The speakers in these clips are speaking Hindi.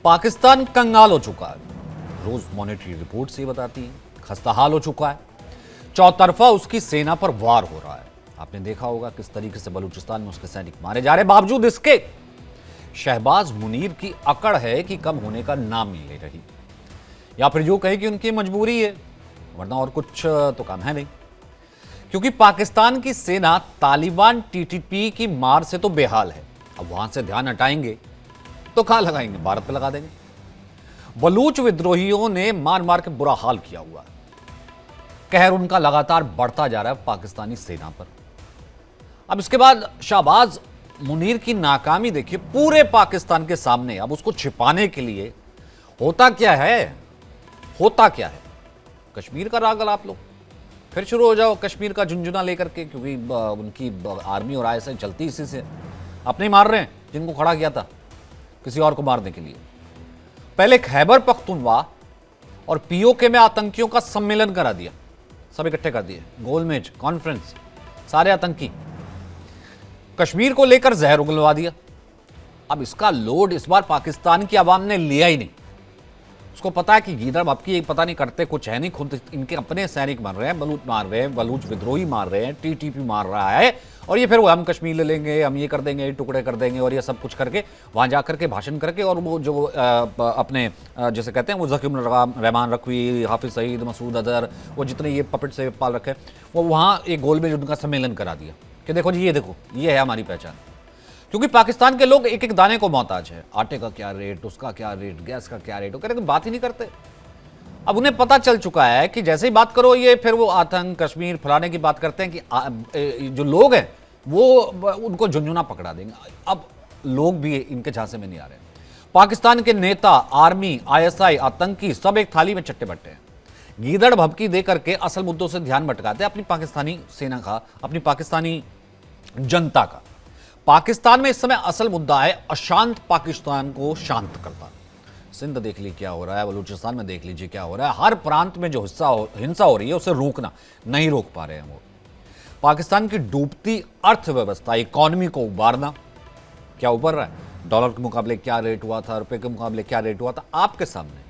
पाकिस्तान कंगाल हो चुका है, रोज मॉनिटरी रिपोर्ट से बताती है। खस्ताहाल हो चुका है, चौतरफा उसकी सेना पर वार हो रहा है। आपने देखा होगा किस तरीके से बलूचिस्तान में उसके सैनिक मारे जा रहे, बावजूद इसके शहबाज मुनीर की अकड़ है कि कम होने का नाम नहीं ले रही, या फिर जो कहे कि उनकी मजबूरी है, वरना और कुछ तो काम है नहीं। क्योंकि पाकिस्तान की सेना तालिबान टीटीपी की मार से तो बेहाल है। अब वहां से ध्यान हटाएंगे तो कहां लगाएंगे, भारत पे लगा देंगे। बलूच विद्रोहियों ने मार मार के बुरा हाल किया हुआ है। कहर उनका लगातार बढ़ता जा रहा है पाकिस्तानी सेना पर। अब इसके बाद शहबाज मुनीर की नाकामी देखिए पूरे पाकिस्तान के सामने। अब उसको छिपाने के लिए होता क्या है, होता क्या है, कश्मीर का राग आप लोग फिर शुरू हो जाओ कश्मीर का झुंझुना लेकर के, क्योंकि उनकी आर्मी और आईएसआई चलती इसी से। अपने मार रहे हैं जिनको खड़ा किया था किसी और को मारने के लिए। पहले खैबर पख्तूनवा और पीओके में आतंकियों का सम्मेलन करा दिया, सब इकट्ठे कर दिए, गोलमेज कॉन्फ्रेंस, सारे आतंकी। कश्मीर को लेकर जहर उगलवा दिया। अब इसका लोड इस बार पाकिस्तान की आवाम ने लिया ही नहीं। उसको पता है कि गीदड़ आपकी पता नहीं करते कुछ है नहीं, खुद इनके अपने सैनिक मर रहे हैं, बलूच मार रहे हैं, बलूच विद्रोही मार रहे हैं, टीटीपी मार रहा है, और ये फिर वो हम कश्मीर ले लेंगे, हम ये कर देंगे, ये टुकड़े कर देंगे, और ये सब कुछ करके वहां जाकर के भाषण करके, और वो जो अपने जैसे कहते हैं वो ज़कीर रहमान रखवी, हाफिज सईद, मसूद अजहर, वो जितने ये पपेट से पाल रखे, वो वहाँ एक गोल में उनका सम्मेलन करा दिया कि देखो जी, ये देखो ये है हमारी पहचान। क्योंकि पाकिस्तान के लोग एक एक दाने को मोहताज है। आटे का क्या रेट, उसका क्या रेट, गैस का क्या रेट, वो कह रहे बात ही नहीं करते। अब उन्हें पता चल चुका है कि जैसे ही बात करो ये फिर वो आतंक कश्मीर फलाने की बात करते हैं कि जो लोग हैं वो उनको झुंझुना पकड़ा देंगे। अब लोग भी इनके झांसे में नहीं आ रहे। पाकिस्तान के नेता, आर्मी, आईएसआई, आतंकी सब एक थाली में चट्टे बट्टे हैं। गीदड़ भभकी दे करके असल मुद्दों से ध्यान भटकाते हैं, अपनी पाकिस्तानी सेना का, अपनी पाकिस्तानी जनता का। पाकिस्तान में इस समय असल मुद्दा है अशांत पाकिस्तान को शांत करना। सिंध देख लीजिए क्या हो रहा है, बलूचिस्तान में देख लीजिए क्या हो रहा है। हर प्रांत में जो हिंसा हो रही है उसे रोकना नहीं रोक पा रहे हैं वो। पाकिस्तान की डूबती अर्थव्यवस्था, इकॉनमी को उबारना। क्या उबर रहा है, डॉलर के मुकाबले क्या रेट हुआ था, रुपए के मुकाबले क्या रेट हुआ था, आपके सामने।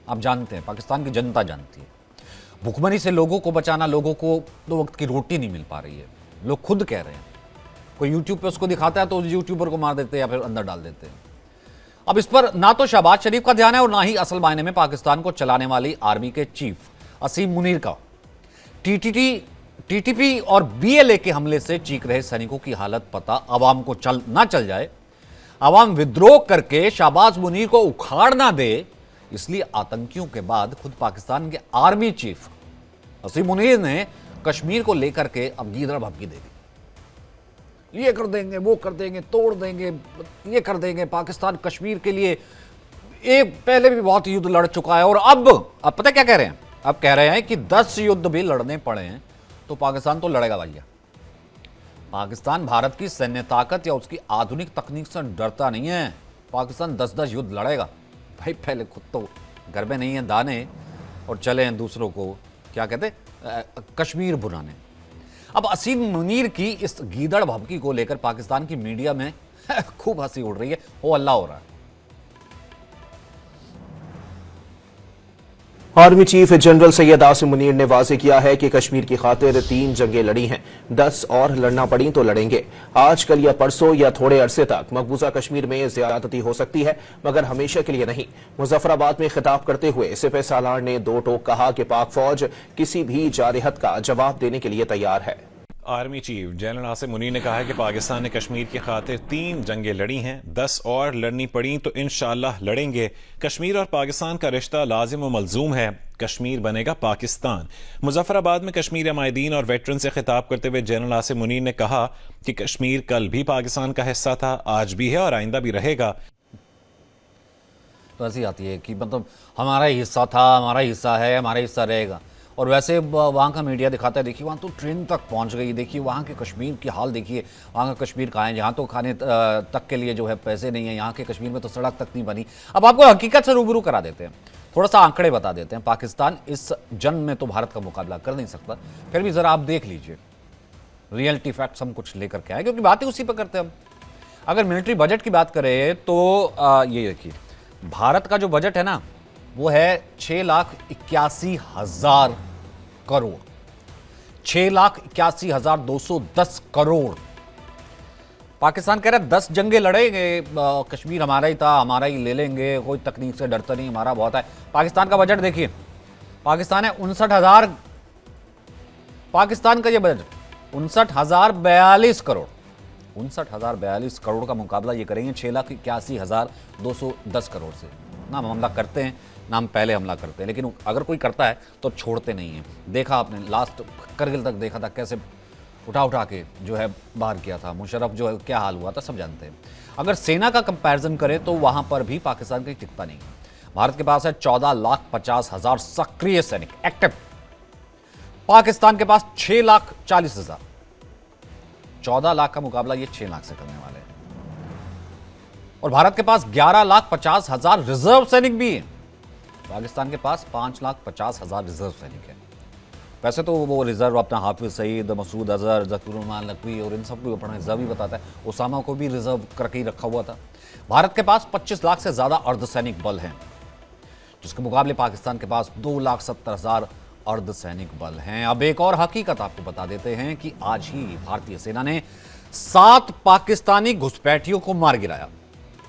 आप जानते हैं, पाकिस्तान की जनता जानती है। भुखमरी से लोगों को बचाना, लोगों को 2 वक्त की रोटी नहीं मिल पा रही है, लोग खुद कह रहे हैं। कोई यूट्यूब पे उसको दिखाता है तो यूट्यूबर को मार देते हैं या फिर अंदर डाल देते हैं। अब इस पर ना तो शहबाज शरीफ का ध्यान है और ना ही असल मायने में पाकिस्तान को चलाने वाली आर्मी के चीफ असीम मुनीर का। टीटीपी और बीएलए के हमले से चीख रहे सैनिकों की हालत पता अवाम को चल जाए, अवाम विद्रोह करके शहबाज मुनीर को उखाड़ ना दे, इसलिए आतंकियों के बाद खुद पाकिस्तान के आर्मी चीफ असीम मुनीर ने कश्मीर को लेकर के अब गीदड़ भभकी दे दी। ये कर देंगे, वो कर देंगे, तोड़ देंगे, ये कर देंगे। पाकिस्तान कश्मीर के लिए पहले भी बहुत युद्ध लड़ चुका है, और अब पता क्या कह रहे हैं, अब कह रहे हैं कि 10 युद्ध भी लड़ने पड़े हैं तो पाकिस्तान तो लड़ेगा भैया। पाकिस्तान भारत की सैन्य ताकत या उसकी आधुनिक तकनीक से डरता नहीं है। पाकिस्तान 10-10 युद्ध लड़ेगा भाई। पहले खुद तो घर में नहीं है दाने और चले हैं दूसरों को क्या कहते कश्मीर बुलाने। अब असीम मुनीर की इस गीदड़ भभकी को लेकर पाकिस्तान की मीडिया में खूब हंसी उड़ रही है, हो अल्लाह हो रहा है। Army chief general Syed Asim Munir ने वाजे किया है कि कश्मीर की खातिर 3 जंगें लड़ी हैं, 10 और लड़ना पड़ी तो लड़ेंगे। आज कल या परसों या थोड़े अरसे तक मकबूजा कश्मीर में ज्यादती हो सकती है, मगर हमेशा के लिए नहीं। मुजफ्फराबाद में खिताब करते हुए सिपह सालार ने 2 टोक कहा कि पाक फौज किसी भी जारहत का जवाब देने के लिए तैयार है। Army chief general Asim Munir ने कहा है कि पाकिस्तान ने कश्मीर की खातिर 3 जंगें लड़ी हैं, 10 और लड़नी पड़ी तो इंशाअल्लाह लड़ेंगे। कश्मीर और पाकिस्तान का रिश्ता लाजिम व मलजूम है। कश्मीर बनेगा पाकिस्तान। मुजफ्फराबाद में कश्मीर अमायदीन और वेटरन से खिताब करते हुए जनरल आसिम मुनीर ने कहा कि कश्मीर कल भी पाकिस्तान का हिस्सा था, आज भी है और आइंदा भी रहेगा। तो ऐसी आती है कि मतलब हमारा हिस्सा था, हमारा हिस्सा है, हमारा हिस्सा रहेगा। और वैसे वहाँ का मीडिया दिखाता है, देखिए वहाँ तो ट्रेन तक पहुँच गई, देखिए वहाँ के कश्मीर की हाल देखिए, वहाँ का कश्मीर कहाँ है, यहाँ तो खाने तक के लिए जो है पैसे नहीं है, यहाँ के कश्मीर में तो सड़क तक नहीं बनी। अब आपको हकीकत से रूबरू करा देते हैं, थोड़ा सा आंकड़े बता देते हैं। पाकिस्तान इस जंग में तो भारत का मुकाबला कर नहीं सकता, फिर भी ज़रा आप देख लीजिए रियलिटी फैक्ट्स हम कुछ लेकर के आए, क्योंकि बातें उसी पर करते हैं हम। अगर मिलिट्री बजट की बात करें तो ये देखिए भारत का जो बजट है ना, वो है 6,81,000 करोड़, 6,81,210 करोड़। पाकिस्तान कह रहा है 10 जंगे लड़ेंगे, कश्मीर हमारा ही था, हमारा ही ले लेंगे, कोई तकनीक से डरता नहीं, हमारा बहुत है। पाकिस्तान का बजट देखिए, पाकिस्तान है 59,000, पाकिस्तान का ये बजट 59,042 करोड़, 59,042 करोड़ का मुकाबला ये करेंगे 6,81,210 करोड़ से। ना हम हमला करते हैं, ना हम पहले हमला करते हैं, लेकिन अगर कोई करता है तो छोड़ते नहीं हैं। देखा आपने लास्ट करगिल तक देखा था कैसे उठा के जो है बाहर किया था। मुशर्रफ जो है क्या हाल हुआ था सब जानते हैं। अगर सेना का कंपैरिजन करें तो वहां पर भी पाकिस्तान कहीं टिकता नहीं। भारत के पास है 14,50,000 सक्रिय सैनिक एक्टिव, पाकिस्तान के पास 6,40,000। 14 लाख का मुकाबला ये 6 लाख से करने वाले हैं। और भारत के पास 11,50,000 रिजर्व सैनिक भी हैं, पाकिस्तान के पास 5,50,000 रिजर्व सैनिक है। वैसे तो वो रिजर्व अपना हाफिज सईद, मसूद अजहर, ज़कीरुर रहमान लखवी और इन सबको अपना रिजर्व ही बताता है। ओसामा को भी रिजर्व करके ही रखा हुआ था। भारत के पास 25 लाख से ज्यादा अर्धसैनिक बल हैं, जिसके मुकाबले पाकिस्तान के पास 2,70,000 अर्धसैनिक बल हैं। अब एक और हकीकत आपको बता देते हैं कि आज ही भारतीय सेना ने 7 पाकिस्तानी घुसपैठियों को मार गिराया।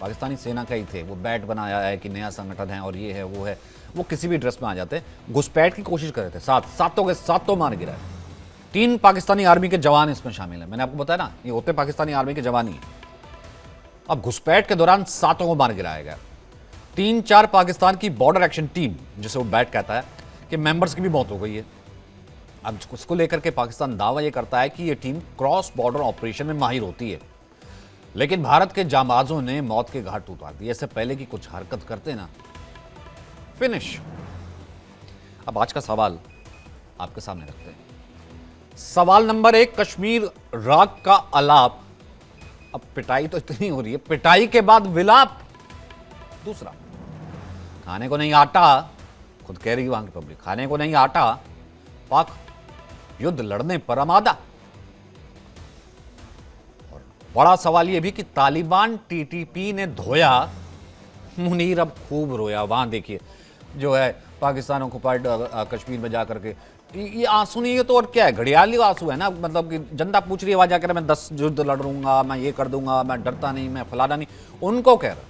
पाकिस्तानी सेना का ही थे, वो बैट बनाया है कि नया संगठन है और ये है वो है, वो किसी भी ड्रेस में आ जाते, घुसपैठ की कोशिश कर रहे थे। सातों के सातों मार गिराए। 3 पाकिस्तानी आर्मी के जवान इसमें शामिल हैं। मैंने आपको बताया ना, ये होते पाकिस्तानी आर्मी के जवान ही। अब घुसपैठ के दौरान 7 को मार गिराया गया। 3-4 पाकिस्तान की बॉर्डर एक्शन टीम, जिसे वो बैट कहता है, कि मेंबर्स की भी मौत हो गई है। अब उसको लेकर के पाकिस्तान दावा ये करता है कि ये टीम क्रॉस बॉर्डर ऑपरेशन में माहिर होती है, लेकिन भारत के जांबाजों ने मौत के घाट उतार दिए। इससे पहले कि कुछ हरकत करते ना, फिनिश। अब आज का सवाल आपके सामने रखते हैं। सवाल नंबर 1, कश्मीर राग का अलाप। अब पिटाई तो इतनी हो रही है, पिटाई के बाद विलाप। दूसरा, खाने को नहीं आटा, खुद कह रही है वहां की पब्लिक, खाने को नहीं आटा, पाक युद्ध लड़ने पर आमादा। और बड़ा सवाल यह भी कि तालिबान टीटीपी ने धोया, मुनीर अब खूब रोया। वहां देखिए जो है पाकिस्तान ऑक्युपाइड कश्मीर में जाकर के ये आंसू नहीं है तो और क्या है, घड़ियाली आंसू है ना। मतलब कि जनता पूछ रही है वहां जाकर, मैं 10 युद्ध लड़ूंगा, मैं ये कर दूंगा, मैं डरता नहीं, मैं फलाना नहीं, उनको कह रहा,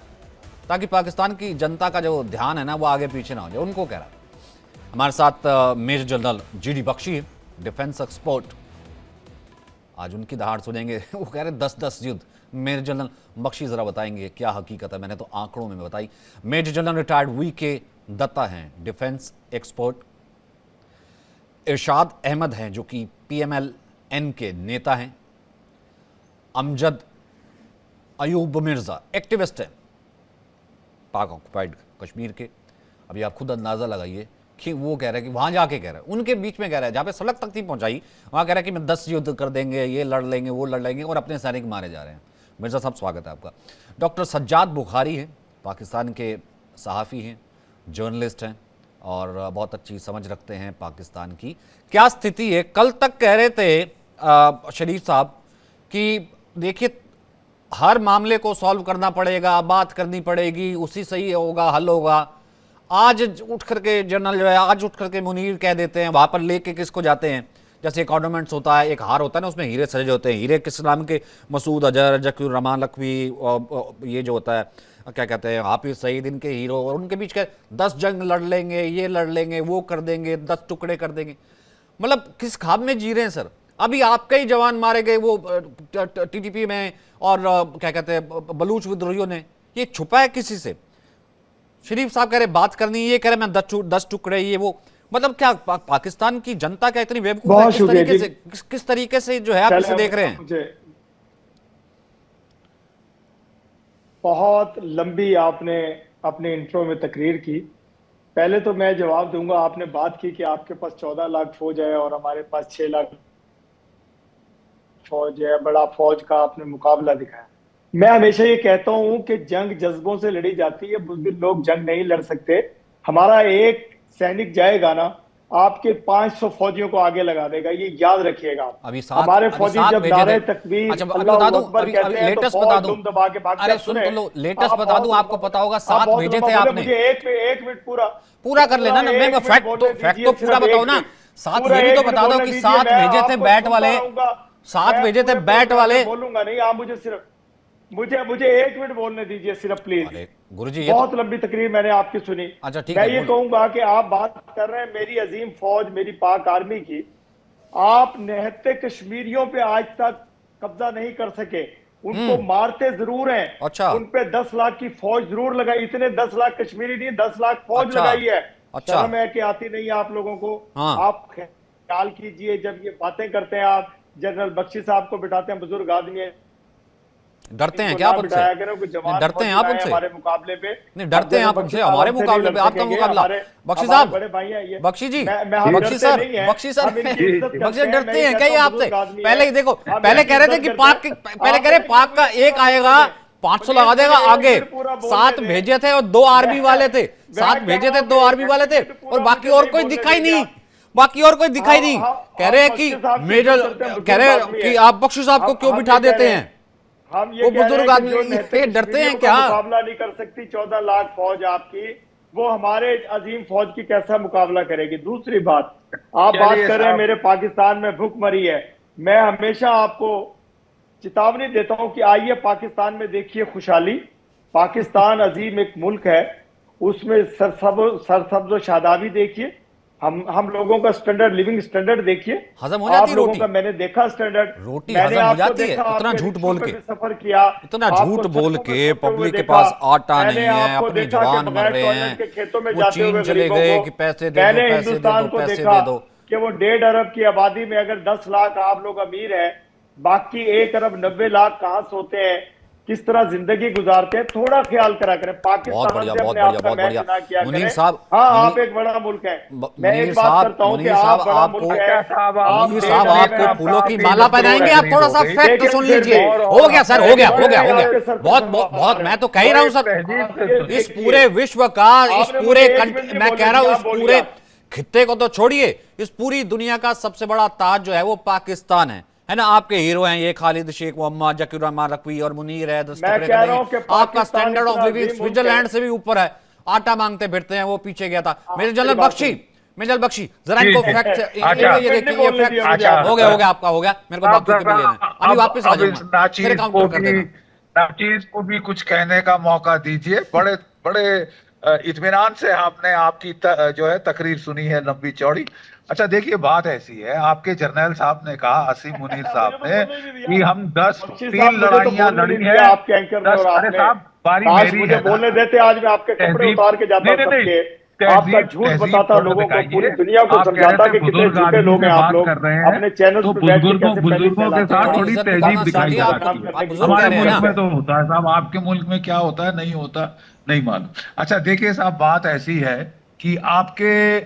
ताकि पाकिस्तान की जनता का जो ध्यान है ना वो आगे पीछे ना हो जाए, उनको कह रहा। हमारे साथ major general GD Bakshi, defence expert, आज उनकी दहाड़ सुनेंगे। वो कह रहे 10-10 युद्ध। मेजर जनरल बख्शी जरा बताएंगे क्या हकीकत है। मैंने तो आंकड़ों में बताई। Major general retired VK Datta हैं, डिफेंस एक्सपर्ट। इरशाद अहमद हैं जो कि PMLN के नेता हैं। अमजद अयूब मिर्जा एक्टिविस्ट हैं पाक ऑक्युपाइड कश्मीर के। अभी आप खुद अंदाजा लगाइए कि वो कह रहे हैं कि वहां जाके कह रहे हैं, उनके बीच में कह रहा है, जहां पे सड़क तक नहीं पहुंचाई, वहां कह रहा है कि मैं 10 युद्ध कर देंगे, ये लड़ लेंगे, वो लड़ लेंगे, और अपने सैनिक मारे जा रहे हैं। मिर्जा साहब स्वागत है आपका। डॉक्टर सज्जाद बुखारी हैं, पाकिस्तान के सहाफ़ी हैं, जर्नलिस्ट हैं और बहुत अच्छी समझ रखते हैं पाकिस्तान की क्या स्थिति है। कल तक कह रहे थे शरीफ साहब कि देखिए हर मामले को सॉल्व करना पड़ेगा, बात करनी पड़ेगी, उसी से ही होगा, हल होगा। आज उठ करके जनरल जो है, आज उठ करके मुनीर कह देते हैं, वहां पर लेके किसको जाते हैं, जैसे एक ऑर्नामेंट्स होता है, एक हार होता है ना, उसमें हीरे सजे होते हैं। हीरे किस नाम के? मसूद अजहर, ज़कीरुर रहमान लखवी, ये जो होता है क्या कहते हैं, हाफिज सईद, इनके हीरो, और उनके बीच के 10 जंग लड़ लेंगे, ये लड़ लेंगे, वो कर देंगे, 10 टुकड़े कर देंगे। मतलब किस ख्वाब में जी रहे हैं सर? अभी आपके ही जवान मारे गए वो TTP में, और क्या कहते हैं बलूच विद्रोहियों ने। ये छुपा है किसी से? शरीफ साहब कह रहे बात करनी, ये कह रहे मैं 10 टुकड़े, ये वो। मतलब क्या पाकिस्तान की जनता क्या इतनी बेवकूफ है? किस तरीके से जो है आप इसे देख रहे हैं? बहुत लंबी आपने अपने इंट्रो में तकरीर की। पहले तो मैं जवाब दूंगा, आपने बात की कि आपके पास 14 लाख फौज है और हमारे पास 6 लाख फौज है, बड़ा फौज का आपने मुकाबला दिखाया। मैं हमेशा ये कहता हूं कि जंग जज्बों से लड़ी जाती है, बुज़दिल लोग जंग नहीं लड़ सकते। हमारा एक सैनिक जाएगा ना आपके 500 फौजियों को आगे लगा देगा, ये याद रखिएगा आप। अभी हमारे अभी फौजी सात जब भेजे नारे थे। तकबीर अच्छा अभी अल्लाहू बता दूं, अकबर अभी कहते हैं तो लेटेस्ट बता बहुत दूं। दुम दबा के भागते अरे हैं। सुन सुने, तो लो, लेटेस्ट आप बता दूं, बहुत आपको पता होगा आप 7 बहुत भेजे लंबा थे बोले, आपने। मुझे एक मिनट पूरा कर लेना ना, मैं एक मिनट फैक्ट बोलने तो दीजिए, पूरा सिर्फ बताओ एक ना। मिनट। साथ पूरा ये भी एक तो मिनट बता दो बोलने कि दीजिए, 7 मैं भेजे थे आपको बैट सुनता वाले, रहूंगा। 7 मैं भेजे थे पूरे बैट प्रोग्राम वाले। में बोलूंगा नहीं, आप मुझे सिर्फ मुझे एक मिनट बोलने दीजिए सिर्फ, प्लीज। अरे गुरुजी ये तो, बहुत लंबी तकरीर मैंने आपकी सुनी। अच्छा ठीक मैं है ये बोल। कहूंगा कि आप बात कर रहे हैं मेरी अजीम फौज, मेरी पाक आर्मी की। आप निहत्ते कश्मीरियों पे आज तक कब्जा नहीं कर सके। उनको मारते जरूर हैं। अच्छा उन पे 10 लाख की फौज जरूर लगाई। इतने 10 लाख कश्मीरी नहीं, 10 लाख फौज अच्छा लगाई है। अच्छा। शर्म है कि आती नहीं है आप लोगों को। हाँ आप ख्याल कीजिए, जब ये बातें करते हैं आप, जनरल बख्शी साहब को बिठाते हैं, बुजुर्ग आदमी है, डरते हैं इनको क्या ना आप उनसे? बिठाया करो, कोई नहीं जवान डरते हैं फौजी आप आए उनसे? हमारे मुकाबले पे। नहीं डरते हैं आप बख्शी उनसे? साहब हमारे हमसे नहीं मुकाबले लड़ पे आपका सकेंगे, मुकाबला। हमारे बख्शी हमारे साहब, बड़े भाई हैं ये। बख्शी जी, मैं हम बख्शी डरते सर, नहीं हैं। बख्शी सर, हम इनकी इज्जत बख्शी करते हैं। डरते मैं हैं ये क्या ये कहता हूं, आपसे? बुजुर्ग आदमी पहले है। ही देखो, हम पहले इनकी कह रहे थे इज्जत कि करते पाक हैं। पहले आप कह रहे मेरी पाक का पूरी एक बात आएगा, सुनिए। 500 मुझे लगा देगा एक आगे। मिनट पूरा बोलने 7 दें। भेजे थे और 2 आर्मी वाले थे। मैं 7 कह भेजे रहा थे, हूं 2 कि आर्मी वाले थे, एक मिनट और पूरा बाकी मुझे और नहीं कोई बोलने दिखाई देंगे नहीं। आप। बाकी और कोई दिखाई नहीं। कह रहे हैं बख्शी कि साहब की मेजर, इज्जत करते हैं, कह बुजुर्ग रहे हैं आदमी कि है। आप बख्शी साहब को क्यों हम बिठा ये कह देते रहे हैं? हम ये वो कह रहे बुजुर्ग हैं कि आदमी जो निहत्ते ये डरते हैं कश्मीरियों क्या? का मुकाबला नहीं कर सकती 14 लाख फौज आपकी, वो हमारे अजीम फौज की कैसा मुकाबला करेगी। दूसरी बात, आप बात चलिए कर रहे हैं साहब, मेरे पाकिस्तान में भूखमरी है। मैं हमेशा आपको चेतावनी देता हूं कि आइए पाकिस्तान में देखिए खुशहाली। पाकिस्तान अजीम एक मुल्क है, उसमें सरसब्ज व शादाबी देखिए। हम लोगों का स्टैंडर्ड, लिविंग स्टैंडर्ड देखिए। हजम हो जाती आप है लोगों रोटी? का मैंने देखा स्टैंडर्ड। रोटी मैंने हजम हो आपको जाती है देखा, इतना आपके झूठ रिक्शों बोल पे के? भी सफर किया। इतना आपको झूठ बोल सड़कों पे के सोते हुए पब्लिक के देखा। पास आटा मैंने नहीं है, आपको अपने देखा कि जवान मर बगैर रहे टॉयलेट के हैं, खेतों में वो जाते हुए चीन चले गरीबों गए को। कि पैसे दे दो, मैंने पैसे दे हिंदुस्तान दो, को पैसे देखा दे दो। कि वो 1.5 अरब की आबादी में अगर 10 लाख आप लोग अमीर हैं, बाकी 1 अरब 90 लाख कहां सोते हैं, किस तरह जिंदगी गुजारते हैं, थोड़ा ख्याल करा करें। बहुत पाकिस्तान बढ़िया, से बहुत अपने बढ़िया, आप का बहुत मैच बढ़िया। ना किया मुनीर करें। साहब, हाँ, आप मुनीर एक बड़ा मुल्क है। मैं मुनीर एक बात साहब, करता हूं कि मुनीर आप साहब बड़ा आपको, मुल्क है। अच्छा साहब, आप मुनीर डेढ़ साहब अरब आपको में फूलों की आपकी माला इज्जत पहनाएंगे। करो, आप थोड़ा सा होगी। फैक्ट तो लेकिन सुन फिर लीजिए। भी हो गया सर, हो गया, हो गया, हो गया। आपके सर पे बहुत सवाल बहुत, है। मैं तो कह ही रहा हूं सर, तहजीब से ये इस देखिए, पूरे विश्व का, इस आपने पूरे मुझे 1 मिनट नहीं मैं बोलने कह रहा हूं, दिया, इस बोलिए पूरे आप। खित्ते को तो छोड़िए, इस पूरी दुनिया का सबसे बड़ा ताज जो है वो पाकिस्तान है ना? आपके हीरो हैं ये खालिद शेख मोहम्मद, जकीर रहमान रकवी और मुनीर है, मैं कह रहा हूं कि आपका पाकिस्तान स्टैंडर्ड ऑफ इतना लिविंग अजीम मुल्क स्विट्जरलैंड है। से भी ऊपर है। आटा मांगते फिरते हैं, वो पीछे गया था। मेजर मेरी जनरल बात बख्शी, सुनिए। मेजर बख्शी, जरा जी, इनको जी। फैक्ट, अच्छा। ये देखिए, ये बोलने फैक्ट। दिया मुझे अच्छा, आपने। हो गया, हो गया, आपका हो गया, मेरे को अब बाकी के भी लेना है। अभी वापस आ अब इस जाऊंगा, मेरे काउंटर कर देना। नाचीज को भी कुछ कहने का मौका दीजिए। बड़े बड़े इत्मीनान से आपने आपकी जो है तकरीर सुनी है, लंबी चौड़ी। अच्छा देखिए, बात ऐसी है, आपके जर्नैल साहब ने कहा, असीम मुनीर मुझे साहब तो ने, बोलने नहीं कि दिया। हम 10 बख्शी 3 साहब, मुझे तो लड़ाइयां बोलने लड़ी नहीं है। दिया आपके एंकर ने 10, और अरे आपने। साहब बारी काश मेरी मुझे है ना। बोलने देते, आज मैं आपके कपड़े तहजीब, उतार के जाता नहीं नहीं नहीं, सबके। आपका तहजीब झूठ तहजीब बताता, थोड़ा लोगों को, दिखाइए। पूरी दुनिया को आप कह रहे समझाता थे कि कितने बुजुर्ग झूठे आदमी लोग से हैं आप बात लोग। कर रहे हैं, अपने चैनल तो पर बैठ के बुजुर्गों कैसे बुजुर्गों के फैलाते साथ हैं। थोड़ी इज्जत तहजीब दिखाना दिखाई सीखिए, जाती आप है। बुजुर्ग कह हमारे रहे हैं मुल्क ना। में तो होता है साहब, आपके मुल्क में क्या होता है, नहीं होता, नहीं मालूम। अच्छा देखिए साहब, बात ऐसी है कि आपके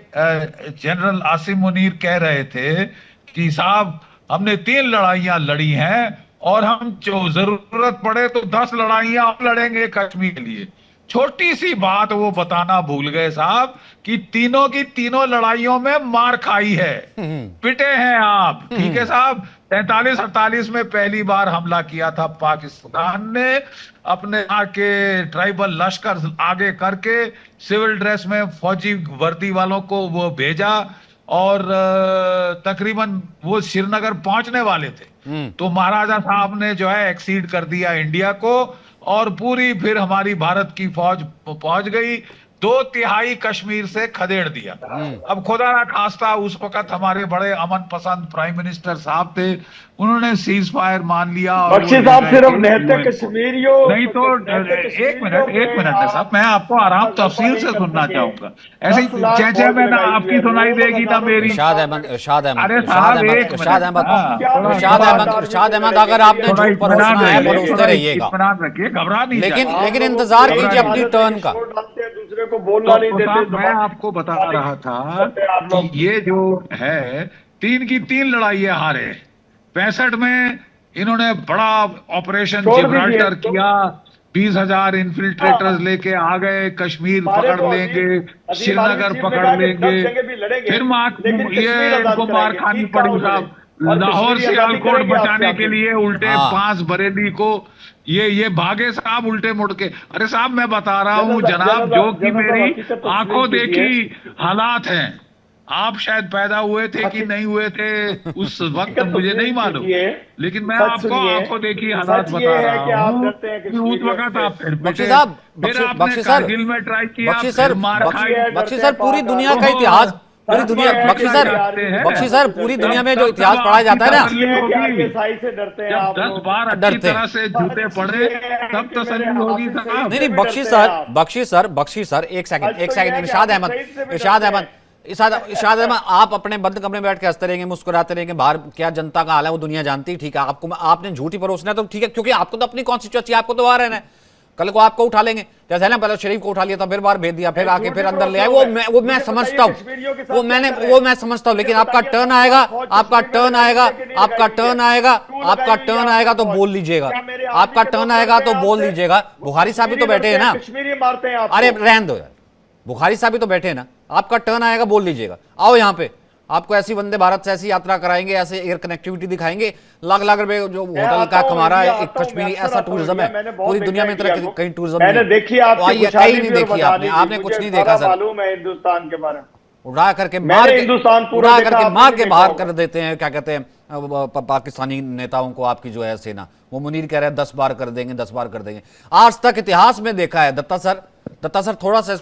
जनरल आसिम मुनीर कह रहे थे कि साहब हमने 3 लड़ाइयां लड़ी हैं, और हम जो जरूरत पड़े तो 10 लड़ाइयां और लड़ेंगे कश्मीर के लिए। छोटी सी बात वो बताना भूल गए साहब, कि तीनों की तीनों लड़ाइयों में मार खाई है, पिटे हैं आप, ठीक है साहब। 43-48 में पहली बार हमला किया था पाकिस्तान ने, अपने यहाँ के ट्राइबल लश्कर आगे करके सिविल ड्रेस में फौजी वर्दी वालों को वो भेजा, और तकरीबन वो श्रीनगर पहुंचने वाले थे, तो महाराजा साहब ने जो है एक्सीड कर दिया इंडिया को, और पूरी फिर हमारी भारत की फौज पहुंच गई, 2/3 कश्मीर से खदेड़ दिया। अब खुदा ना खास्ता, उस वक्त हमारे बड़े अमन पसंद प्राइम मिनिस्टर साहब थे, उन्होंने सीज फायर मान लिया, और बख्शी वो ले साहब गए सिर्फ थे निहत्ते UN को। कश्मीरियों, नहीं तो निहत्ते कश्मीरियों एक पे मिनट है साहब, मैं आपको आराम आप गलबा तफसील नहीं से कर सुनना सके। चाहूंगा। ऐसे 10 लाख चेचे फौज में ना लगाई हुई आपकी है, सुनाई रोज देगी ना हजारों मेरी। इरशाद अहमद, इरशाद अहमद, अरे इरशाद साहब अहमद, एक इरशाद मिनट, अहमद, हाँ, इरशाद अहमद, इरशाद अहमद, अगर आपने थोड़ा झूठ इत्मीनान परोसना है रखिए, परोसते थोड़ा रहिएगा, इत्मीनान रखिए, घबरा नहीं लेकिन जाइए। लेकिन लोगों इंतजार की कीजिए एक अपनी आदत है टर्न कि का। छोड़ डालते हैं, दूसरे को बोलना नहीं देते, साहब मैं जुबान आपको बता रहा था करते हैं आप कि लोग। ये जो है 3 की 3 लड़ाइयां हारे। 65 में इन्होंने बड़ा ऑपरेशन छोड़ दीजिए। जिब्राल्टर किया, 20,000 इन्फिल्ट्रेटर्स लेके आ गए, कश्मीर हमारे पकड़ तो लेंगे, अजीम श्रीनगर चीफ ने पकड़ कहा कि लेंगे, 10 जगह भी लड़ेंगे, फिर लेकिन ये कश्मीर आजाद इनको मार कराएंगे। खानी ठीक क्या पड़ी हो लड़े? साहब। और लाहौर कश्मीरी आजादी सियालकोट करेंगे आपसे बचाने के आखिर। लिए उल्टे हाँ। 5 बरेली को ये भागे साहब उल्टे मुड़ के। अरे साहब मैं बता रहा हूँ जनरल जनाब, जनरल जो कि जनरल साहब मेरी हकीकत तस्लीम आंखों कीजिए। देखी हालात हैं। आप शायद पैदा हुए थे कि नहीं हुए थे उस वक्त हकीकत मुझे नहीं तस्लीम मालूम, कीजिए। लेकिन मैं सच आपको सुनिए, आंखों देखी हालात सच बता ये है रहा कि आप हूँ डरते हैं कि उस कश्मीरियों वक्त से। आप फिर बख्शी पिटे, साहब, फिर आपने बख्शी सर, कारगिल में ट्राई किया, बख्शी फिर सर, मार खाई। बख्शी सर, पूरी दुनिया का तो इतिहास, पूरी सच दुनिया, ये है बख्शी कि सर, डरते हैं। बख्शी सर, पूरी डरते दुनिया हैं। में जो तब इतिहास तब पढ़ाया आपकी जाता है ना, सच ये है कि होगी। ISI से डरते हैं जब आप 10 लोग। बार अच्छी डरते हैं। तरह से झूठे सच पड़े ये है तब कि मेरे तसल्ली होगी हाफिज साहब। नहीं से नहीं, भी बख्शी डरते हैं सर, आप। बख्शी सर, एक सेकंड, सच तो ये है कि इरशाद हाफिज अहमद, सईद से भी इरशाद डरते अहमद, हैं। इरशाद अहमद, आप अपने बंद कमरे में बैठ के हंसते रहेंगे, मुस्कुराते रहेंगे, बाहर क्या जनता का हाल है वो दुनिया जानती है, ठीक है, आपको आपने झूठी परोसना है तो ठीक है, क्योंकि आपको तो अपनी कॉन्स्टिट्यूएंसी, आपको तो वहां रहना है, कल को आपको उठा लेंगे, जैसे है ना, पहले शरीफ को उठा लिया था, फिर बाहर भेज दिया, फिर आके फिर अंदर ले आए, वो मैं समझता हूँ, वो मैं समझता हूँ, लेकिन आपका टर्न आएगा, आपका टर्न आएगा, आपका टर्न आएगा, आपका टर्न आएगा तो बोल लीजिएगा, आपका टर्न आएगा तो बोल लीजिएगा। बुखारी साहब भी तो बैठे हैं ना, कश्मीरी मारते हैं आपको। अरे रहन दो यार, बुखारी साहब भी तो बैठे हैं ना, आपका टर्न आएगा बोल लीजिएगा, आओ यहाँ पे, आपको ऐसी वंदे भारत से ऐसी यात्रा कराएंगे, ऐसे एयर कनेक्टिविटी दिखाएंगे, लाख लाख रुपए जो होटल का कमा रहा है, एक कश्मीरी ऐसा टूरिज्म है, पूरी दुनिया में इतना कहीं टूरिज्म मैंने देखी आपकी कहीं नहीं देखी आपने कुछ नहीं देखा सर, मालूम है हिंदुस्तान के बारे में। उड़ा करके मैंने हिंदुस्तान पूरा उड़ा देखा, करके आपने मार नहीं के देखा बाहर होगा। कर देते हैं, क्या कहते हैं पाकिस्तानी नेताओं को, आपकी जो है सेना, वो मुनीर कह रहे हैं 10 बार कर देंगे, 10 बार कर देंगे। आज तक इतिहास में देखा है, दत्ता सर थोड़ा सा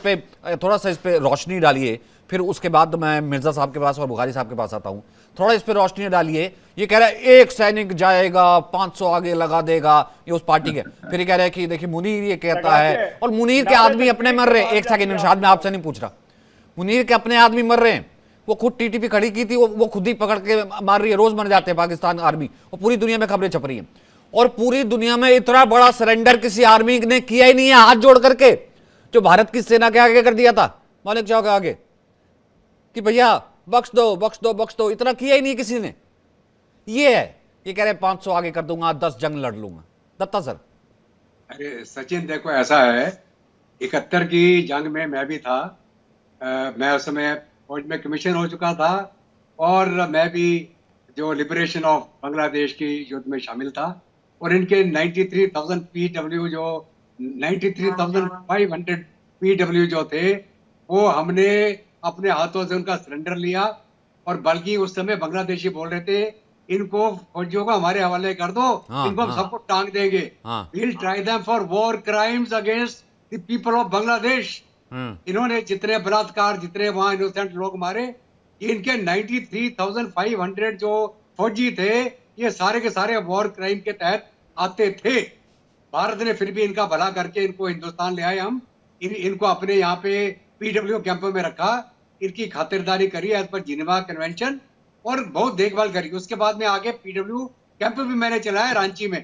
इस पे रोशनी डालिए, फिर उसके बाद मैं मिर्जा साहब के पास और बुखारी साहब के पास आता हूं, थोड़ा इस पे रोशनी डालिए। ये कह रहा है एक सैनिक जाएगा 500 आगे लगा देगा, ये उस पार्टी के, फिर ये कह रहा है कि देखिए मुनीर ये कहता है, और मुनीर के आदमी अपने मर रहे हैं। एक सेकंड इरशाद, मैं आपसे नहीं पूछ रहा, मुनीर के अपने आदमी मर रहे हैं, वो खुद टीटीपी खड़ी की थी, वो खुद ही पकड़ के मार रही है, रोज मर जाते हैं पाकिस्तान आर्मी, और पूरी दुनिया में खबरें छप रही हैं, और पूरी दुनिया में इतना बड़ा सरेंडर किसी आर्मी ने किया ही नहीं है हाथ जोड़ करके, जो भारत की सेना के आगे कर दिया था मानिक चौक के आगे, कि भैया बख्श दो बख्श दो बख्श दो, इतना किया ही नहीं किसी ने। ये है, ये कह रहे 500 आगे कर दूंगा, 10 जंग लड़ लूंगा। दत्ता सर। अरे सचिन देखो ऐसा है, 71 की जंग में मैं भी था, मैं उस समय फौज में कमीशन हो चुका था, और मैं भी जो लिबरेशन ऑफ बांग्लादेश की युद्ध में शामिल था, और इनके 93,000 PW जो 93,500 PW जो थे, वो हमने अपने हाथों से उनका सरेंडर लिया, और बल्कि उस समय बांग्लादेशी बोल रहे थे इनको फौजियों को हमारे हवाले कर दो, इनको हम सबको टांग देंगे, we'll try them for war crimes against the people of Bangladesh. इन्होंने जितने बलात्कार, जितने वहां इनोसेंट लोग मारे, इनके 93,500 जो फौजी थे, ये सारे के सारे वॉर क्राइम के तहत आते थे। भारत ने फिर भी इनका भला करके इनको हिंदुस्तान ले आए, हम इनको अपने यहाँ पे PW कैंपों में रखा, इनकी खातिरदारी करी एज पर जिनेवा कन्वेंशन, और बहुत देखभाल करी। उसके बाद में आगे PW कैंप भी मैंने चलाया रांची में,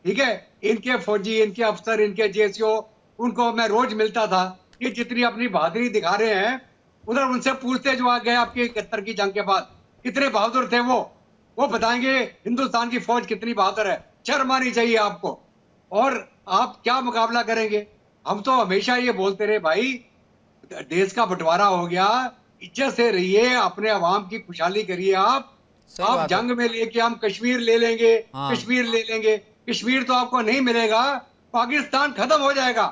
ठीक है। इनके फौजी, इनके अफसर, इनके JCO, उनको मैं रोज मिलता था। ये जितनी अपनी बहादुरी दिखा रहे हैं, उधर उनसे पूछते जो आ गए आपकी 71 की जंग के बाद कितने बहादुर थे वो बताएंगे हिंदुस्तान की फौज कितनी बहादुर है। शर्म आनी चाहिए आपको। और आप क्या मुकाबला करेंगे? हम तो हमेशा ये बोलते रहे भाई, देश का बंटवारा हो गया, इज्जत से रहिए, अपने अवाम की खुशहाली करिए। आप जंग में लेके हम कश्मीर ले लेंगे, कश्मीर ले लेंगे, कश्मीर तो आपको नहीं मिलेगा। पाकिस्तान खत्म हो जाएगा,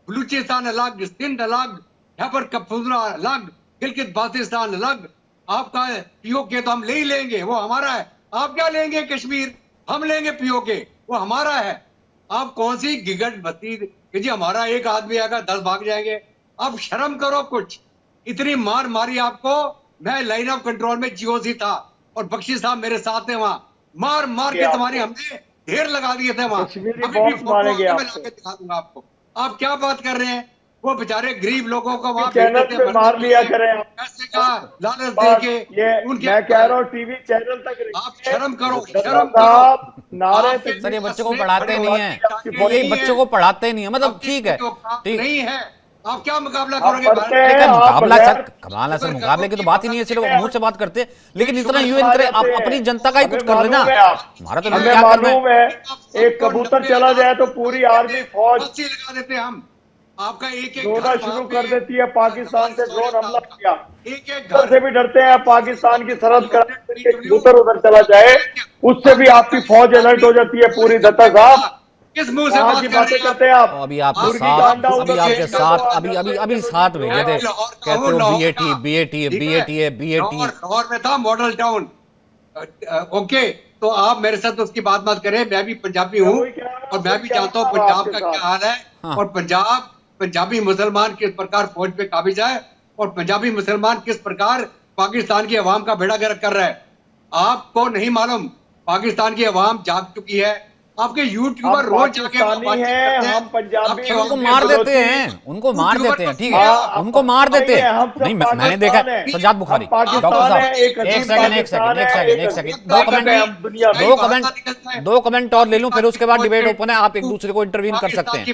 बलूचिस्तान अलग, सिंध अलग, खैबर पख्तूनख्वा अलग, गिलगित बाल्टिस्तान अलग। आपका POK तो हम ले ही लेंगे, वो हमारा है। आप क्या लेंगे कश्मीर? हम लेंगे POK, वो हमारा है। आप कौन सी गिगट बत्ती कि जी हमारा एक आदमी आएगा 10 भाग जाएंगे। अब शर्म करो कुछ, इतनी मार मारी आपको। मैं लाइन ऑफ कंट्रोल में GOC था और बख्शी साहब मेरे साथ थे, वहां मार मार के तुम्हारी हमने ढेर लगा दिए थे वहां। अभी भी फोटो मैं लाके दिखा दूंगा आपको। आप क्या बात कर रहे हैं? वो बेचारे गरीब लोगों को वहां चैनल पे मार लिया करें, ऐसे कहा लालच देके उनके। मैं कह रहा हूँ टीवी चैनल तक आप शर्म करो, शर्म करो। नारे पे सर ये बच्चों को पढ़ाते नहीं है, ये बच्चों को पढ़ाते नहीं है, मतलब ठीक है, नहीं है। आप क्या मुकाबला आप करोगे पढ़ते भारत हैं, क्या आप मुकाबला बगैर- सर, कमाल सर, मुकाबले की तो बात ही नहीं है, सिर्फ मुंह से बात करते हैं, लेकिन इतना यूएन करे, आप अपनी जनता का ही कुछ कर लेना। हमारा तो हमें क्या करना है। मालूम है, एक कबूतर चला जाए तो पूरी आर्मी फौज फांसी लगा देते हैं हम। आपका एक एक रोना शुरू कर देती है। पाकिस्तान से ड्रोन हमला किया, एक एक उधर से भी डरते हैं। पाकिस्तान की सरहद का घर कबूतर उधर चला जाए, उससे भी आपकी फौज अलर्ट हो जाती है पूरी। दत्ता साहब, किस मुंह से कहाँ बात की कर बातें रहे हैं करते हैं आप? तो अभी आपके मुर्गी साथ, का अंडा अभी उधर आपके से साथ, निकल अभी दो, अभी अभी साथ भेजे थे, कहते हो BAT BAT BAT BAT. Lahore में था मॉडल टाउन। ओके, तो आप मेरे साथ उसकी बात मत करें, मैं भी पंजाबी हूँ और मैं भी जानता हूँ पंजाब का क्या हाल है। हाँ। और पंजाबी मुसलमान किस प्रकार फौज पे काबिज है और पंजाबी मुसलमान किस प्रकार पाकिस्तान की अवाम का बेड़ा गर्क कर रहा है, आपको नहीं मालूम। पाकिस्तान की अवाम जाग चुकी है। आपके यूट्यूबर रोज जाके पाकिस्तानी हैं, हम पंजाबी आपके हैं, उनको वहाँ मार पे देते हैं, उनको मार देते हैं, ठीक है, हाँ, उनको मार देते हैं। हम सब नहीं, मैंने देखा पाकिस्तान हैं। सजाद बुखारी, हम पाकिस्तान डॉक्टर साहब, हैं, एक अजीब एक सेकंड एक सेकंड पाकिस्तान एक है, सेकंड एक एक सेकंड, अजीब दो ताकत है हम दुनिया में। दो कमेंट और ले लूं, फिर उसके बाद डिबेट ओपन है, आप एक दूसरे को इंटरवीन कर सकते हैं।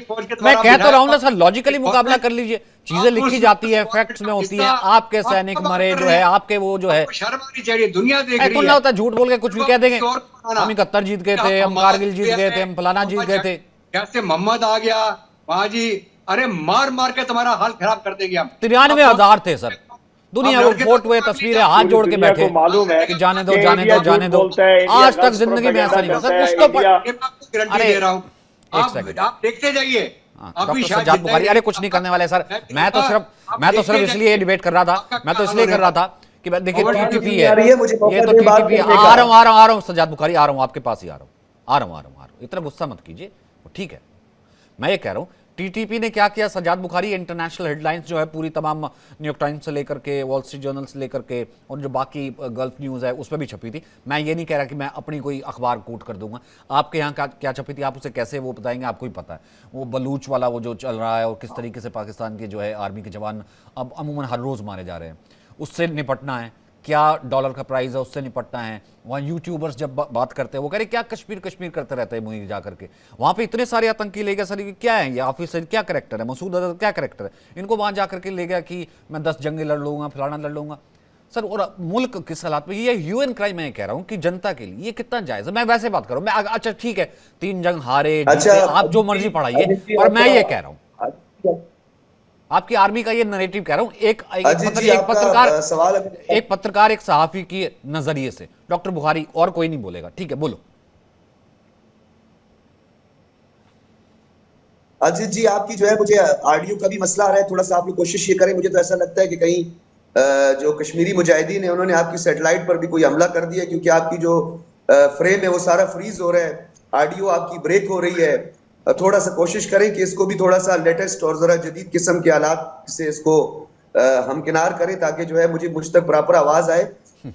मैं कह तो रहा हूं ना सर, लॉजिकली मुकाबला कर लीजिए, चीजें लिखी जाती है, फैक्ट्स में होती हैं। आपके सैनिक मरे जो है, आपके वो जो है, शर्म आनी चाहिए, दुनिया देख ऐसा रही ना है। होता, झूठ बोल के कुछ भी कह देंगे, हम 71 जीत गए थे, हम कारगिल जीत गए थे, हम फलाना जीत गए थे। कैसे मोहम्मद आ गया वहां जी, अरे मार मार के तुम्हारा हाल खराब कर देंगे हम। 93,000 थे सर, दुनिया वो वोट हुए, तस्वीरें हाथ जोड़ के बैठे मालूम है कि जाने दो कि जाने इंडिया दो जाने झूठ दो। बोलता है, इंडिया आज तक गलत जिंदगी में ऐसा नहीं हुआ सर, प्रोपेगेंडा कुछ तो करता है, मैं आपको गारंटी अरे, दे रहा हूँ। एक सेकंड। आप देखते जाइए। आप भी डॉक्टर शायद सज्जाद जितने बुखारी, भी- अरे कुछ नहीं करने वाले सर, मैं तो सिर्फ इसलिए ये डिबेट कर रहा था, मैं तो इसलिए कर रहा था कि देखिए टीटीपी है, ये तो टीटीपी है। आ रहा हूँ सज्जाद बुखारी, आ रहा हूँ आपके पास ही, आ रहा हूँ, इतना गुस्सा मत कीजिए, ठीक है। मैं ये कह रहा हूं, टीटीपी ने क्या किया सज्जाद बुखारी, इंटरनेशनल हेडलाइंस जो है पूरी तमाम न्यूयॉर्क टाइम्स से लेकर के, वॉल स्ट्रीट जर्नल से लेकर के, और जो बाकी गल्फ न्यूज़ है उस पर भी छपी थी। मैं ये नहीं कह रहा कि मैं अपनी कोई अखबार कोट कर दूंगा, आपके यहाँ क्या छपी थी, आप उसे कैसे वो बताएंगे, आपको ही पता है। वो बलूच वाला वो जो चल रहा है और किस तरीके से पाकिस्तान के जो है आर्मी के जवान अब अमूमन हर रोज़ मारे जा रहे हैं, उससे निपटना है। क्या डॉलर का प्राइस है, उससे निपटना है। वहाँ यूट्यूबर्स जब बात करते हैं, वो कह रहे क्या कश्मीर कश्मीर करते रहते हैं मुनीर जा करके, वहाँ पे इतने सारे आतंकी ले गए सर, क्या है ये ऑफिसर, क्या करेक्टर है, मसूद अजहर क्या करेक्टर है, इनको वहाँ जा करके ले गया कि मैं 10 जंगे लड़ लूँगा, फलाना लड़ लूँगा सर। और मुल्क किस हालात में, ये ह्यूमन क्राइम मैं कह रहा हूँ कि जनता के लिए ये कितना जायज़ है। मैं वैसे बात करूँ, मैं अच्छा ठीक है 3 जंग हारे, जीते, आप जो मर्जी पढ़ाइए, पर मैं ये कह रहा हूँ आपकी आर्मी का ये नैरेटिव कह रहा हूं, एक पत्रकार एक सहाफी की नजरिए से, डॉक्टर बुखारी और कोई नहीं बोलेगा, ठीक है बोलो। अजीत जी, आपकी जो है, मुझे ऑडियो का भी मसला आ रहा है, थोड़ा सा आप लोग कोशिश ये करें। मुझे तो ऐसा लगता है कि कहीं जो कश्मीरी मुजाहिदीन है उन्होंने आपकी सैटेलाइट पर भी कोई हमला कर दिया, क्योंकि आपकी जो फ्रेम है वो सारा फ्रीज हो रहा है, ऑडियो आपकी ब्रेक हो रही है। थोड़ा सा कोशिश करें कि इसको भी थोड़ा सा लेटेस्ट और जरा जदीद किस्म के हालात से इसको हमकिनार करें, ताकि जो है मुझ तक प्रॉपर आवाज आए।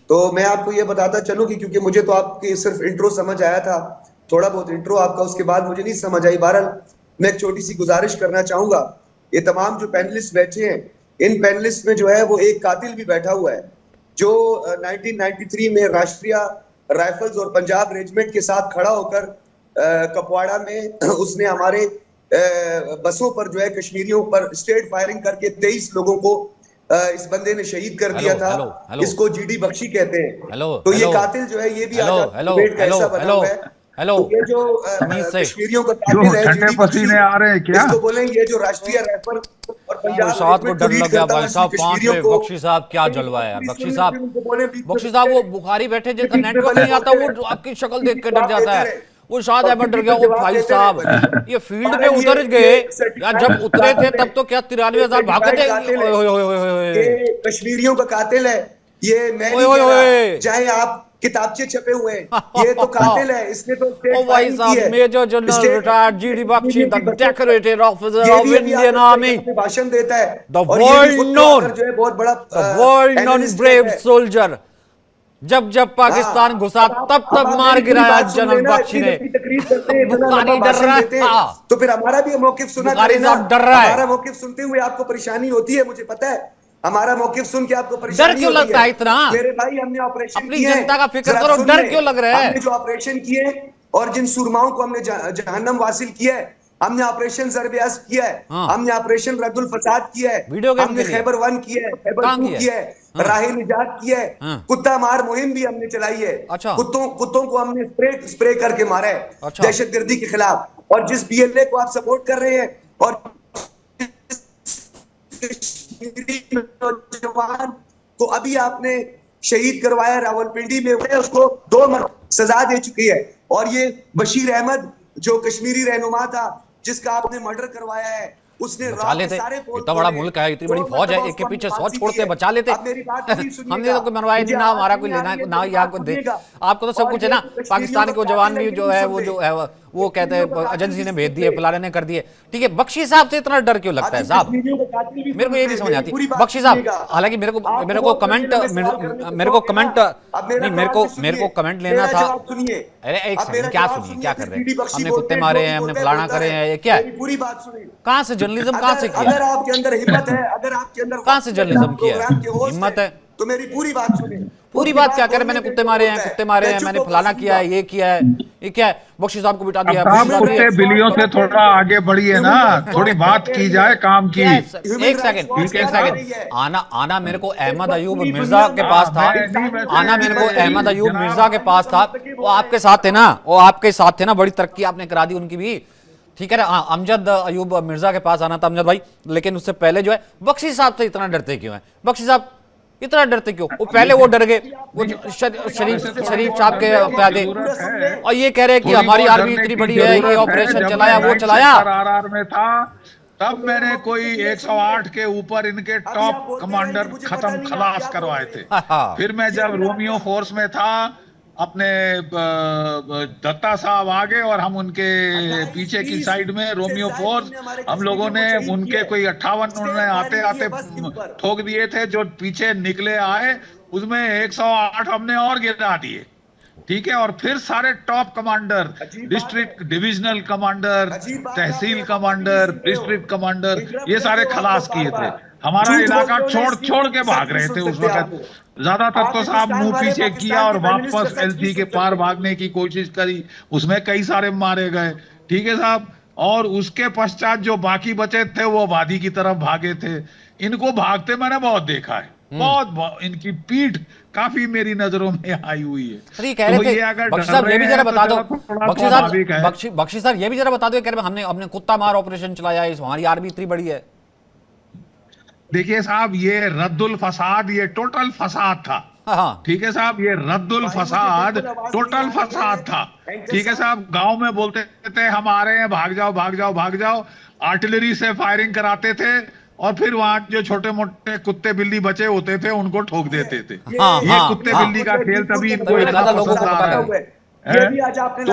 तो मैं आपको ये बताता चलूं कि क्योंकि मुझे तो आपकी सिर्फ इंट्रो समझ आया था, थोड़ा बहुत इंट्रो आपका, उसके बाद मुझे नहीं समझ आई। बहरहाल मैं एक छोटी सी गुजारिश करना चाहूंगा, ये तमाम जो पैनलिस्ट बैठे हैं, इन पैनलिस्ट में जो है वो एक कातिल भी बैठा हुआ है, जो 1993 में राष्ट्रीय राइफल्स और पंजाब रेजिमेंट के साथ खड़ा होकर कपवाड़ा में उसने हमारे बसों पर जो है कश्मीरियों पर स्ट्रेट फायरिंग करके 23 लोगों को इस बंदे ने शहीद कर दिया था। इसको जीडी बख्शी कहते हैं। तो ये कातिल जो है, ये भी डिबेट का हिस्सा बना हुआ है। तो ये जो कश्मीरियों का कातिल है, ठंडे पसीने आ रहे हैं क्या, इसको बोलेंगे जो राष्ट्रीय राइफल और पंजाब को डर लग गया भाई साहब, 5 में बख्शी साहब क्या जलवा है। बख्शी साहब वो बुखारी बैठे जिसका नेटवर्क नहीं आता, वो आपकी शक्ल देख के डर जाता है, वो शायद अहमद डर गया। वो भाई साहब ये फील्ड पे उतर गए यार, जब उतरे थे तब तो क्या 93,000 भागे थे। कश्मीरियों का कातिल है ये, मैं नहीं कह रहा, चाहे आप किताबचे छपे हुए हैं, ये तो कातिल है। इसने तो भाई साहब major general retired GD Bakshi, the decorated officer of Indian army, भाषण देता है, द वर्ल्ड नोन, जो है बहुत बड़ा वर्ल्ड नोन ब्रेव सोल्जर। जब जब पाकिस्तान घुसा तब मार गिराया जनरल बख्शी ने। बुखारी डर रहा है, तो फिर हमारा भी मौकिफ सुना करें ना। हमारा मौकिफ सुनते हुए आपको परेशानी होती है, मुझे पता है। हमारा मौकिफ सुन के आपको परेशानी डर क्यों लगता है इतना? मेरे भाई, हमने ऑपरेशन अपनी जनता का फिक्र करो, डर क्यों लग रहा है? हमने जो ऑपरेशन किए और जिन सुरमाओं को हमने जहन्नम वासिल किया है, हमने ऑपरेशन जरबयाज किया है, हमने ऑपरेशन रद्दुल फसाद किया है, वीडियो गेम हमने के लिए। खैबर 1 किया है, खैबर कहाँ 2 किया है? किया है, राहे निजात किया है, कुत्ता मार मुहिम भी हमने चलाई है। अच्छा। कुत्तों को हमने स्प्रे करके मारा है अच्छा। दहशतगर्दी के खिलाफ। और जिस बीएलए को आप सपोर्ट कर रहे हैं और नौजवान को अभी आपने शहीद करवाया रावलपिंडी में, उसको 2 मरतबा सजा दे चुकी है। और ये बशीर अहमद जो कश्मीरी रहनुमा था जिसका आपने मर्डर करवाया है, उसने बचा लेते, इतना बड़ा मुल्क है, इतनी बड़ी फौज है, एक के पीछे 100 छोड़ते बचा लेते। हमने तो मरवाया नहीं ना, हमारा कोई लेना ना यहाँ को दे, आपको तो सब कुछ है ना। पाकिस्तान के जवान भी जो है वो कहते हैं एजेंसी ने भेज दिए, फलाने ने कर दिए। ठीक है, बख्शी साहब से इतना डर क्यों लगता है साहब? मेरे को ये नहीं समझ आती बख्शी साहब। हालांकि मेरे को कमेंट लेना था। अरे एक सेकंड, क्या सुनिए, क्या कर रहे हैं? हमने कुत्ते मारे हैं, हमने फलाना करे हैं, ये क्या है? पूरी बात सुनिए। कहाँ से जर्नलिज्म कहाँ से किया? अगर आपके अंदर हिम्मत है, अगर आपके अंदर कहाँ से जर्नलिज्म किया है? हिम्मत है तो मेरी पूरी बात सुनिए। पूरी बात क्या करे? मैंने कुत्ते मारे हैं, मैंने फलाना किया है, ये किया है, ये क्या है? बख्शी साहब को बिठा दिया। साहब कुत्ते बिल्लियों से थोड़ा आगे बढ़िए ना, थोड़ी बात की जाए काम की। एक सेकंड आना मेरे को अहमद अयूब मिर्जा के पास था, आना मेरे को अहमद अयूब मिर्जा के पास था, वो आपके साथ थे ना, वो आपके साथ थे ना, बड़ी तरक्की आपने करा दी उनकी भी। ठीक है ना, अमजद अयूब मिर्जा के पास आना था अमजद भाई, लेकिन उससे पहले जो है बख्शी साहब से इतना डरते क्यों है? बख्शी साहब इतना डरते क्यों? वो पहले वो डर गए, वो शरीफ साहब के प्यादे, और ये कह रहे हैं कि हमारी आर्मी इतनी बड़ी है, ये ऑपरेशन चलाया, वो चलाया। आरआर में था तब मैंने कोई 108 के ऊपर इनके टॉप कमांडर खत्म खलास करवाए थे। फिर मैं जब रोमियो फोर्स में था, अपने दत्ता साहब आगे और हम उनके पीछे की साइड में रोमियो फोर्स, हम लोगों ने उनके कोई 58 उन्होंने आते आते ठोक दिए थे, जो पीछे निकले आए उसमें 108 हमने और गिरा दिए। ठीक है, और फिर सारे top commander, district divisional commander, tehsil commander, district commander, ये सारे खलास किए थे। हमारा इलाका छोड़ के भाग रहे थे उस वक्त। ज्यादातर तो साहब मुंह पीछे किया और वापस एलसी के पार भागने की कोशिश करी, उसमें कई सारे मारे गए। ठीक है साहब, और उसके पश्चात जो बाकी बचे थे वो वादी की तरफ भागे थे। इनको भागते मैंने बहुत देखा है, बहुत इनकी पीठ काफी मेरी नजरों में आई हुई है। अरे कह रहे थे बख्शी साहब ये भी जरा बता दो, बख्शी साहब ये भी जरा बता दो, कह रहे हमने कुत्ता मार ऑपरेशन चलाया है, हमारी आर्मी इतनी बड़ी है। देखिए साहब, ये रद्दुल फसाद, ये टोटल फसाद था। ठीक है साहब, ये रद्दुल फसाद टोटल फसाद था। ठीक है साहब, गांव में बोलते थे हम आ रहे हैं, भाग जाओ भाग जाओ भाग जाओ, आर्टिलरी से फायरिंग कराते थे और फिर वहां जो छोटे मोटे कुत्ते बिल्ली बचे होते थे उनको ठोक देते थे। ये कुत्ते बिल्ली का खेल तभी इनको ये भी आज आपने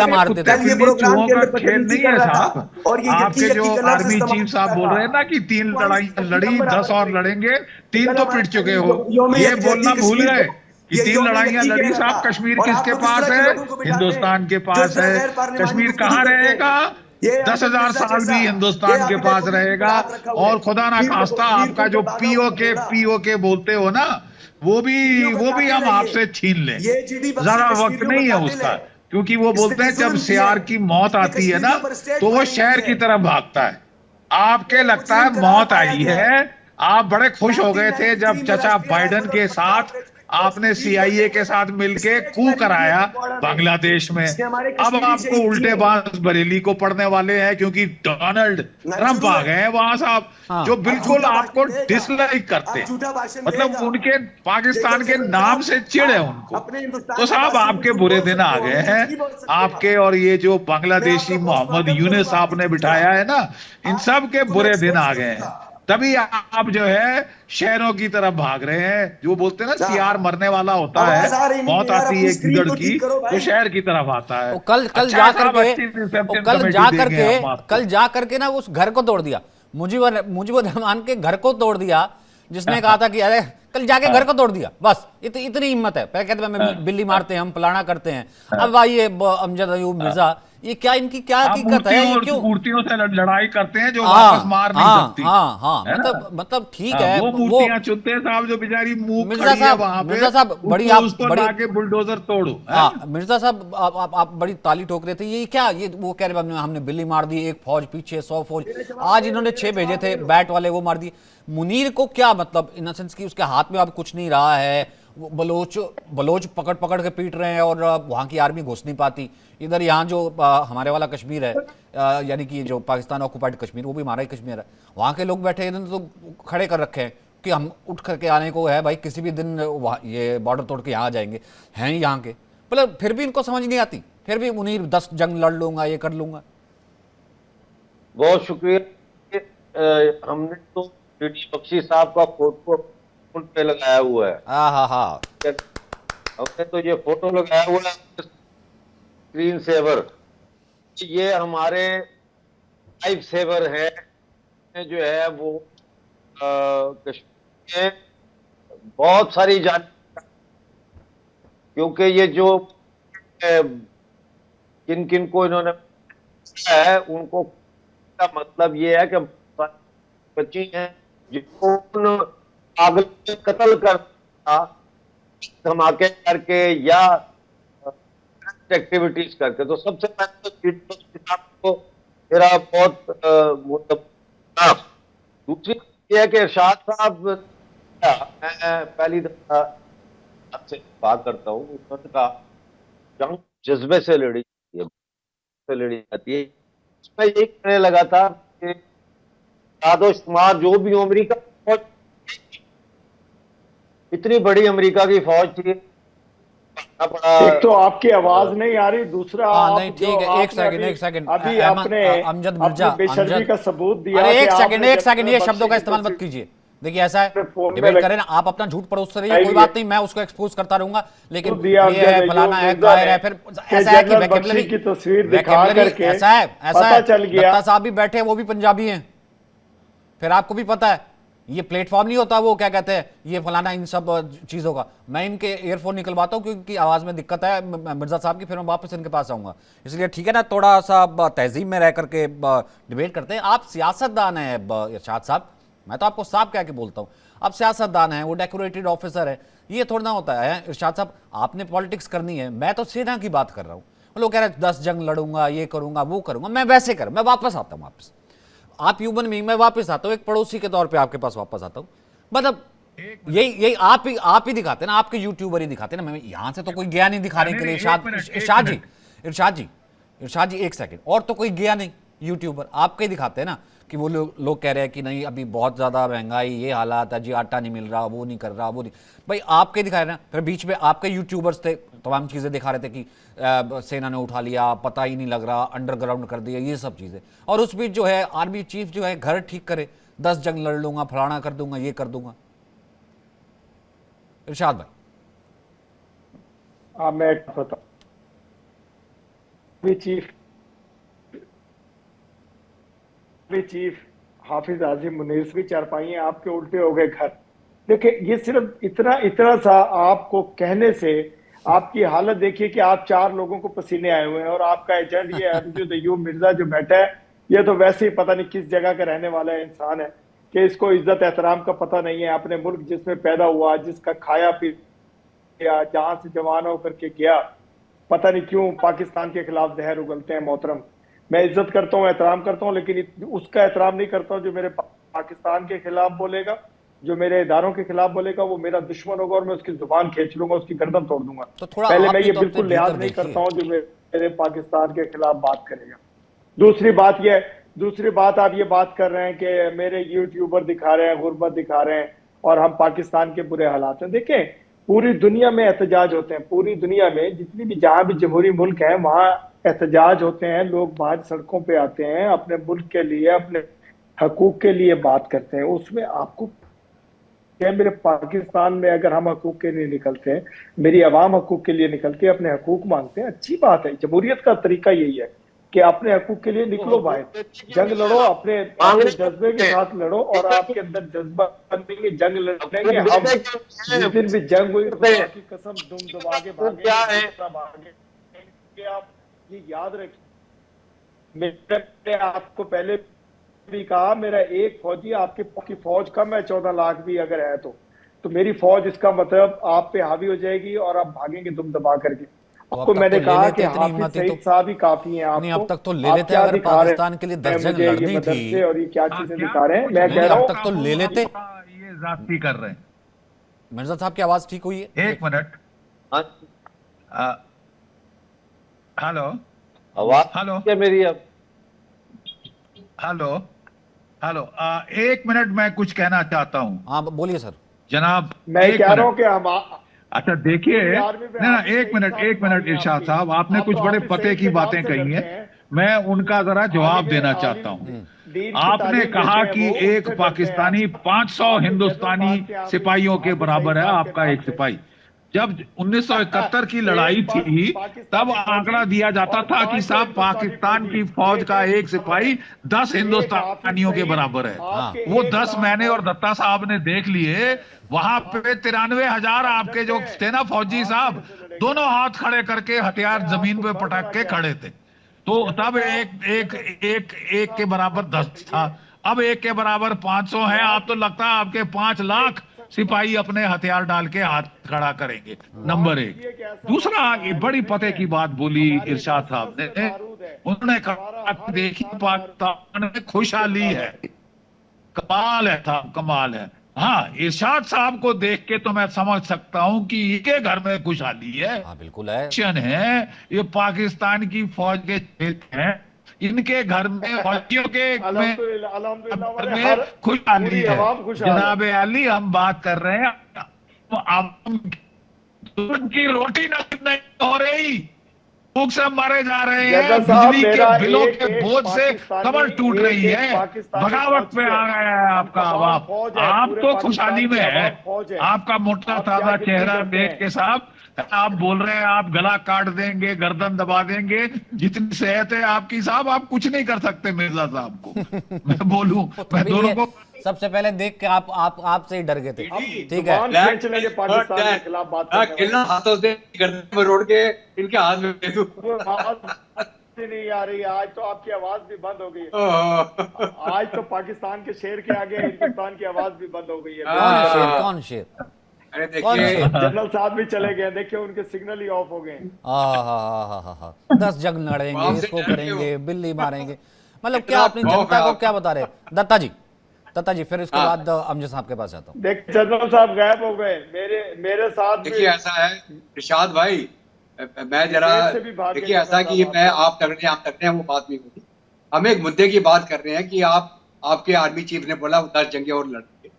मारते थे। ये प्रोग्राम के अंदर खेल नहीं है साहब। और ये आपके जो आर्मी चीफ साहब बोल रहे हैं ना कि 3 लड़ाई लड़ी, 10 और लड़ेंगे, 3 तो पिट चुके हो, ये बोलना भूल गए कि 3 लड़ाइयां लड़ी साहब। कश्मीर किसके पास है? हिंदुस्तान के पास है। कश्मीर कहाँ रहेगा? 10,000 साल भी हिंदुस्तान के पास रहेगा। और खुदा ना खास्ता आपका जो पीओके बोलते हो ना, वो भी हम आपसे छीन लें। ज्यादा वक्त नहीं है उसका, क्योंकि वो बोलते हैं जब सियार की मौत आती है ना तो वो शहर की तरफ भागता है। आपके लगता है मौत आई है, आप बड़े खुश हो गए थे जब चचा बाइडेन के साथ आपने CIA के साथ मिलके कू कराया बांग्लादेश में। अब आपको उल्टे बांस बरेली को पड़ने वाले हैं क्योंकि डोनाल्ड ट्रंप आ गए हैं वहां साहब, जो बिल्कुल आपको डिसलाइक करते हैं, मतलब उनके पाकिस्तान के नाम से चिढ़ है उनको। तो साहब आपके बुरे दिन आ गए हैं, आपके और ये जो बांग्लादेशी मोहम्मद यूनुस आपने बिठाया है ना, इन सब के बुरे दिन आ गए हैं। तभी आप जो है शहरों की तरफ भाग रहे हैं। जो बोलते हैं ना सियार मरने वाला होता है, मौत आती है गिदड़ की, तो शहर की तरफ आता है। कल जा करके ना उस घर को तोड़ दिया, मुजीबुर रहमान के घर को तोड़ दिया, जिसने कहा था कि अरे कल जाके घर को तोड़ दिया, बस इतनी हिम्मत है। पहले कहते हैं बिल्ली मारते हैं हम, फलाना करते हैं। अब आइए अमजद अयूब मिर्जा, ये क्या, इनकी क्या हाँ, हकीकत है, ये क्यों? मूर्तियों से लड़ाई करते हैं जो हाँ वापस मार नहीं हाँ सकती, हाँ हाँ, है ना? मतलब ठीक हाँ, है वो वो। मूर्तियां चुनते हैं साहब, जो बेचारी मुंह मिर्जा खड़ी है साहब, वहां पे, मिर्जा साहब बड़ी उसको आप उसको बड़ी, लाके बुलडोजर तोड़ो, है? हाँ मिर्जा साहब आप बड़ी ताली ठोक रहे थे, ये क्या, ये वो कह रहे हमने बिल्ली मार दी, एक फौज पीछे 100 फौज, आज इन्होंने 6 भेजे थे बैट वाले, वो मार दिए। मुनीर को क्या मतलब, इन सेंस की उसके हाथ में अब कुछ नहीं रहा है, वो बलोच पकड़ पकड़ के पीट रहे हैं और वहाँ की आर्मी घुस नहीं पाती। इधर यहाँ जो हमारे वाला कश्मीर है, यानी कि जो पाकिस्तान ऑक्युपाइड कश्मीर, वो भी हमारा ही कश्मीर है, वहाँ के लोग बैठे इन्होंने तो खड़े कर रखे हैं कि हम उठ करके आने को है भाई, किसी भी दिन ये बॉर्डर तोड़ के यहाँ आ जाएंगे, हैं ही यहाँ के, मतलब फिर भी इनको समझ नहीं आती, फिर भी मुनीर 10 जंग लड़ लूंगा, ये कर लूंगा। बहुत शुक्रिया। हमने तो डीडी बख्शी साहब का फोटो पे लगाया हुआ है। हाँ, हमने तो ये फोटो लगाया हुआ है स्क्रीन सेवर, ये हमारे लाइफ सेवर है जो है वो कश्मीर में बहुत सारी जान, क्योंकि ये जो किन किन को इन्होंने है उनको का मतलब ये है कि बच्ची हैं जिनको पागल कत्ल करना, धमाके करके या एक्टिविटीज करके। तो सबसे पहले तो मेरा बहुत दूसरी ये है कि इरशाद साहब, मैं पहली दफा आपसे बात करता हूँ, उन्होंने कहा जंग जज्बे से लड़ी जाती है। मैं यही कहने लगा था कि शुमार जो भी अमेरिका फौज, इतनी बड़ी अमेरिका की फौज थी, एक तो आपकी आवाज नहीं आ रही, दूसरा नहीं ठीक है, एक सेकंड अभी आपने अमजद मिर्जा, बेशर्मी का सबूत दिया। अरे एक सेकंड ये शब्दों का इस्तेमाल मत कीजिए। देखिए ऐसा है, डिबेट करें ना, आप अपना झूठ परोसते रहिए, कोई बात नहीं, मैं उसको एक्सपोज करता रहूंगा, लेकिन ये है फलाना है गायर है, फिर ऐसा है कि वोकैबुलरी की तस्वीर दिखा करके ऐसा है चल गया। दत्ता साहब भी बैठे, वो भी पंजाबी हैं, फिर आपको भी पता है ये प्लेटफॉर्म नहीं होता, वो क्या कहते हैं ये फलाना, इन सब चीज़ों का। मैं इनके ईयरफोन निकलवाता हूँ क्योंकि आवाज़ में दिक्कत है मिर्जा साहब की, फिर मैं वापस इनके पास आऊँगा, इसलिए ठीक है ना, थोड़ा सा तहजीब में रह करके डिबेट करते हैं। आप सियासतदान हैं इरशाद साहब, मैं तो आपको साफ कह के बोलता हूँ, आप सियासतदान हैं, वो डेकोरेटेड ऑफिसर है, ये थोड़ा ना होता है इरशाद साहब, आपने पॉलिटिक्स करनी है, मैं तो सेना की बात कर रहा हूँ। लोग कह रहे हैं 10 जंग लड़ूंगा, ये करूंगा वो करूंगा, मैं वैसे कर, मैं वापस आता हूँ, वापस आप ह्यूमन बीइंग, मैं वापस आता हूँ, एक पड़ोसी के तौर पे आपके पास वापस आता हूँ। मतलब यही आप ही दिखाते हैं ना, आपके यूट्यूबर ही दिखाते हैं ना, मैं यहां से तो कोई गया नहीं दिखाने के लिए। इरशाद जी एक सेकंड, और तो कोई गया नहीं यूट्यूबर, आपके ही दिखाते हैं ना कि वो लोग कह रहे हैं कि नहीं अभी बहुत ज़्यादा महंगाई, ये हालात है जी, आटा नहीं मिल रहा, वो नहीं कर रहा, वो नहीं, भाई आपके दिखा रहे ना। फिर बीच में आपके यूट्यूबर्स थे, तमाम चीज़ें दिखा रहे थे कि सेना ने उठा लिया, पता ही नहीं लग रहा, अंडरग्राउंड कर दिया, ये सब चीज़ें। और उस बीच जो है आर्मी चीफ जो है घर ठीक करे, 10 जंग लड़ लूंगा, फलाना कर दूंगा, ये कर दूंगा। इरशाद भाई, मैं बताऊं, चीफ हाफिज आजिम मुनीर भी चारपाई हैं, आपके उल्टे हो गए घर। देखिए ये सिर्फ इतना सा आपको कहने से आपकी हालत देखिए कि आप 4 लोगों को पसीने आए हुए हैं, और आपका एजेंट ये अयूब मिर्जा जो बैठा है, ये तो वैसे ही पता नहीं किस जगह का रहने वाला इंसान है कि इसको इज्जत एहतराम का पता नहीं है। अपने मुल्क जिसमें पैदा हुआ, जिसका खाया पिया, जहां से जवान होकर के गया, पता नहीं क्यों पाकिस्तान के खिलाफ जहर उगलते हैं। मोहतरम, मैं इज्जत करता हूँ, एहतराम करता हूँ, लेकिन उसका एहतराम नहीं करता हूँ जो मेरे पाकिस्तान के खिलाफ बोलेगा, जो मेरे इदारों के खिलाफ बोलेगा, वो मेरा दुश्मन होगा और मैं उसकी जुबान खींच लूंगा, उसकी गर्दन तोड़ दूंगा। तो थोड़ा पहले मैं ये तो बिल्कुल लिहाज नहीं करता हूँ जो मेरे पाकिस्तान के खिलाफ बात करेगा। दूसरी बात आप ये बात कर रहे हैं कि मेरे यूट्यूबर दिखा रहे हैं, गुर्बत दिखा रहे हैं और हम पाकिस्तान के बुरे हालात हैं। देखें, पूरी दुनिया में एहतजाज होते हैं, पूरी दुनिया में जितनी भी जहां भी जमहूरी मुल्क है वहां एहतजाज होते हैं, लोग बाहर सड़कों पे आते हैं, अपने मुल्क के लिए, अपने हकूक के लिए बात करते हैं। उसमें आपको क्या, मेरे पाकिस्तान में अगर हम हकूक के लिए निकलते हैं, मेरी आवाम हकूक के लिए निकलती है, अपने हकूक मांगते हैं, अच्छी बात है। जमहूरियत का तरीका यही है कि अपने हकूक के लिए निकलो बाहर, जंग लड़ो, अपने जज्बे के साथ लड़ो, और आपके अंदर जज्बा बनेंगे, जंग लड़ेंगे हम। जिस दिन भी जंग हुई की कसम दुम दबा के भागे, आप ये याद रखिए मैंने आपको पहले भी कहा, मेरा एक फौजी आपकी फौज कम है, 14 लाख भी अगर है तो मेरी फौज, इसका मतलब आप पे हावी हो जाएगी और आप भागेंगे दुम दबा करके। तो आपको अब तक मैंने तो ले कहा लेते, कि इतनी हाफिज हिम्मत ही सईद तो साहब ही काफी हैं आपको। नहीं, अब तक तो ले आप लेते क्या अगर दिखा रहे पाकिस्तान के लिए 10 हैं जंग मुझे, ये लड़नी थी। मदरसे और ये क्या चीजें क्या दिखा रहे हैं, कुछ मैं नहीं, कह नहीं, रहा अब हूँ तक तो ले लेते। ये जाती कर रहे हैं। मिर्जा साहब की आवाज ठीक हुई है? एक मिनट। हाँ, आ, हेलो आवाज हेलो क्या मेरी अब? हेलो हेलो, एक मिनट, मैं कुछ कहना चाहता हूँ हाँ, बोलिए सर। जनाब। मैं एक कह रहा हूँ मिनट। कि हम अच्छा देखिए, पूरी आर्मी पे ना हाफिज एक सईद मिनट, साहब एक मिनट भाई हैं इरशाद आपके। साहब, आपने आप कुछ तो बड़े हाफिज पते सईद की के नाम बातें से कही डरते हैं, हैं। मैं उनका जरा जवाब देना आलिम चाहता हूँ। दीन की आपने तालीम कहा देते हैं कि वो, एक उनसे डरते हैं पाकिस्तानी आप। 500 आपके जनरल हिंदुस्तानी मारते हैं सिपाहियों के हाफिज सईद बराबर है साहब के आपका नाम एक से। सिपाही। जब 1971 की लड़ाई एक थी, तब पाकिस्तानी आंकड़ा फौजी दिया जाता और था कि 500 साहब हिंदुस्तानी पाकिस्तान फौजी की फौज एक का एक एक बराबर है। सिपाही 10 एक हाफिज हिंदुस्तानियों के सईद बराबर है। हाँ, आपके वो एक 10 लाख मैंने और फौज दत्ता साहब ने देख लिए। वहां पे 93,000 आपके डरते जो हैं। थे ना फौजी आप साहब, कैसे लड़ेंगे? दोनों हाथ खड़े करके हथियार मैं जमीन आपको पे बड़ पटक बड़ा के कह खड़े थे। तो जनरल तब साहब, एक एक एक एक के बराबर 10 जनरल था, अब एक के बराबर 500 है। आप तो लगता है आपके 5 लाख सिपाही अपने हथियार डाल के हाथ खड़ा करेंगे। मान नंबर एक। लीजिए कि ऐसा दूसरा, वक्त ये आया, बड़ी पते देखें की बात बोली हमारे इरशाद नस साहब नस में ने। बारूद है, उन्होंने हमारा कहा कि हर देखिए इंसान हमारे पाकिस्तान में खुशहाली बराबर है। है। कमाल है था, कमाल है। हाँ, इरशाद साहब को देख के तो मैं समझ सकता हूं कि इनके घर में खुशहाली है, हाँ बिल्कुल है। टेंशन है। ये पाकिस्तान की फौज के क्षेत्र हैं, इनके घर में फौजियों के में अल्हम्दुलिल्लाह, अल्हम्दुलिल्लाह घर हमारे में हर खुशहाली पूरी है। अवाम खुशहाल है। जनाब अली, हम बात कर रहे हैं, अब उनकी रोटी नसीब नहीं हो रही, भूख से मरे जा रहे जनरल हैं, साहब, बिजली के मेरा बिलों एक के एक बोझ से पाकिस्तानी, कमर टूट एक रही एक है, पाकिस्तानी बगावत फौज पे पे आ गया है हम आपका तमाम अवाम। फौज है, आप पूरे तो पाकिस्तान खुशहाली की में है, अवाम फौज है। आपका मोटा आप क्या ताजा गिनती चेहरा करते देख हैं? के साहब, आप बोल रहे हैं आप गला काट देंगे, गर्दन दबा देंगे। जितनी सेहत है आपकी साहब, आप कुछ नहीं कर सकते मिर्जा साहब को। मैं बोलूं, वो मैं तभी दोनों लिए को सबसे पहले देख के आप आपसे ही डर गए थे। अब ठीक है। जुबान खींच लेंगे पाकिस्तान के खिलाफ बात करने गिलना वाले। हाथों से गर्दन में रोड़ के इनके हाथ में दे दूं। वो आवाज ही नहीं आ रही है, आज तो आपकी आवाज भी बंद हो गई है। ओह, आज तो पाकिस्तान के शेर के आगे हिंदुस्तान की आवाज भी बंद हो गई है। कौन है शेर? हाँ। कौन शेर? अरे कौन देखिए, शेर? जनरल साहब भी चले गए, देखिए उनके सिग्नल ही ऑफ हो गए। हा 10 जंग लड़ेंगे, वहां से इसको डर के करेंगे, बिल्ली मारेंगे। मतलब क्या इतना अपनी खौफ जनता है को क्या आपको। बता रहे? दत्ता जी फिर इसके हाँ। बाद अमजद साहब के पास जाता हूँ। देख, जनरल साहब गायब हो गए, मेरे साथ भी देखिए ऐसा है इरशाद भाई, मैं जरा, डिबेट से भी भाग गए देखिए जनरल ऐसा कि साहब मैं आपके। आप तगड़े आप तगड़े हैं वो बात नहीं होती। हम एक मुद्दे की बात कर रहे हैं कि आपके आर्मी चीफ ने बोला 10 जंगे और लड़ेंगे।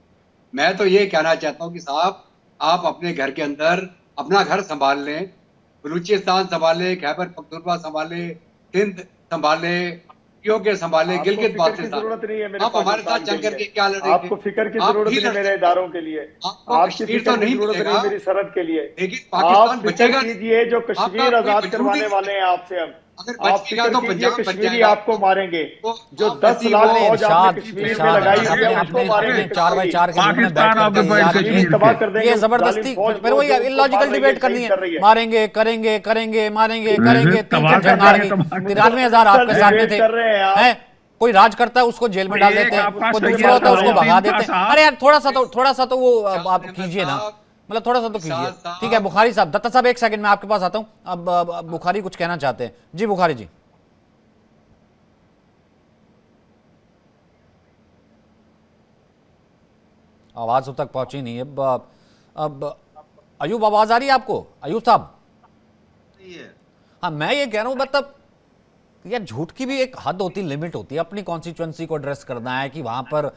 मैं तो ये कहना चाहता हूँ कि साहब, आप अपने घर के अंदर अपना घर संभाल लें, बलूचिस्तान संभाले, खैबर पख्तूनख्वा संभाले, सिंध संभाले, के संभाले, आपको गिलगित फिक्र की बाल्टिस्तान। जरूरत नहीं है मेरे आप हमारे साथ पाकिस्तान के जंग करके लिए। क्या लड़ेंगे? आपको फिक्र की आप जरूरत नहीं नहीं लड़ मेरे सकते। इदारों के लिए। आपको आपकी कश्मीर फिक्र तो की नहीं जरूरत मिलेगा, नहीं मेरी सरहद के लिए। लेकिन आप पाकिस्तान फिक्र बचेगा। कीजिए, जो आपका कश्मीर कोई आजाद वजूद करवाने नहीं वाले है। हैं आपसे हम। अगर आप बचेगा फिक्र तो कीजिए, पंजाब बच कश्मीरी जाएगा। आपको मारेंगे। तो जो आप 10 जैसी लाख वो अरे फौज आपने इरशाद, कश्मीर में इरशाद लगाई हुई है, अपने उनको अपने मारेंगे 4x4 कश्मीरी। के झुंड में बैठ पाकिस्तान करके ऑक्युपाइड यार कश्मीरी कश्मीर तबाह के कर देंगे ये उस जबरदस्ती, जालिम फौज फिर को वही जो उनको इलॉजिकल मार रही है, डिबेट करनी शहीद है। कर रही है। मारेंगे करेंगे करेंगे मारेंगे करेंगे, तीन तबाह तीन कर जंग आ देंगे, रही, तबाह कर 93,000 आपके सामने डिबेट थे कर रहे हैं आप। हैं। कोई राज करता है उसको जेल में डाल एक देते हैं, आपका कोई सही दूसरा बात होता है उसको है। भगा सैयद देते हैं। साहब, अरे यार थोड़ा सा तो वो आप अहमद कीजिए ना, साहब, मतलब थोड़ा सा तो कीजिए। इरशाद साहब। ठीक है बुखारी साहब, दत्ता साहब एक सेकंड में आपके पास आता हूँ। अब बुखारी कुछ कहना चाहते हैं जी। बुखारी जी, आवाज अब तक पहुंची नहीं है। अब अयूब आवाज आ रही है आपको? अयूब साहब, हाँ मैं ये कह रहा हूँ, मतलब यार झूठ की भी एक हद होती, लिमिट होती है। अपनी कॉन्स्टिट्यूएंसी को एड्रेस करना है कि वहां पर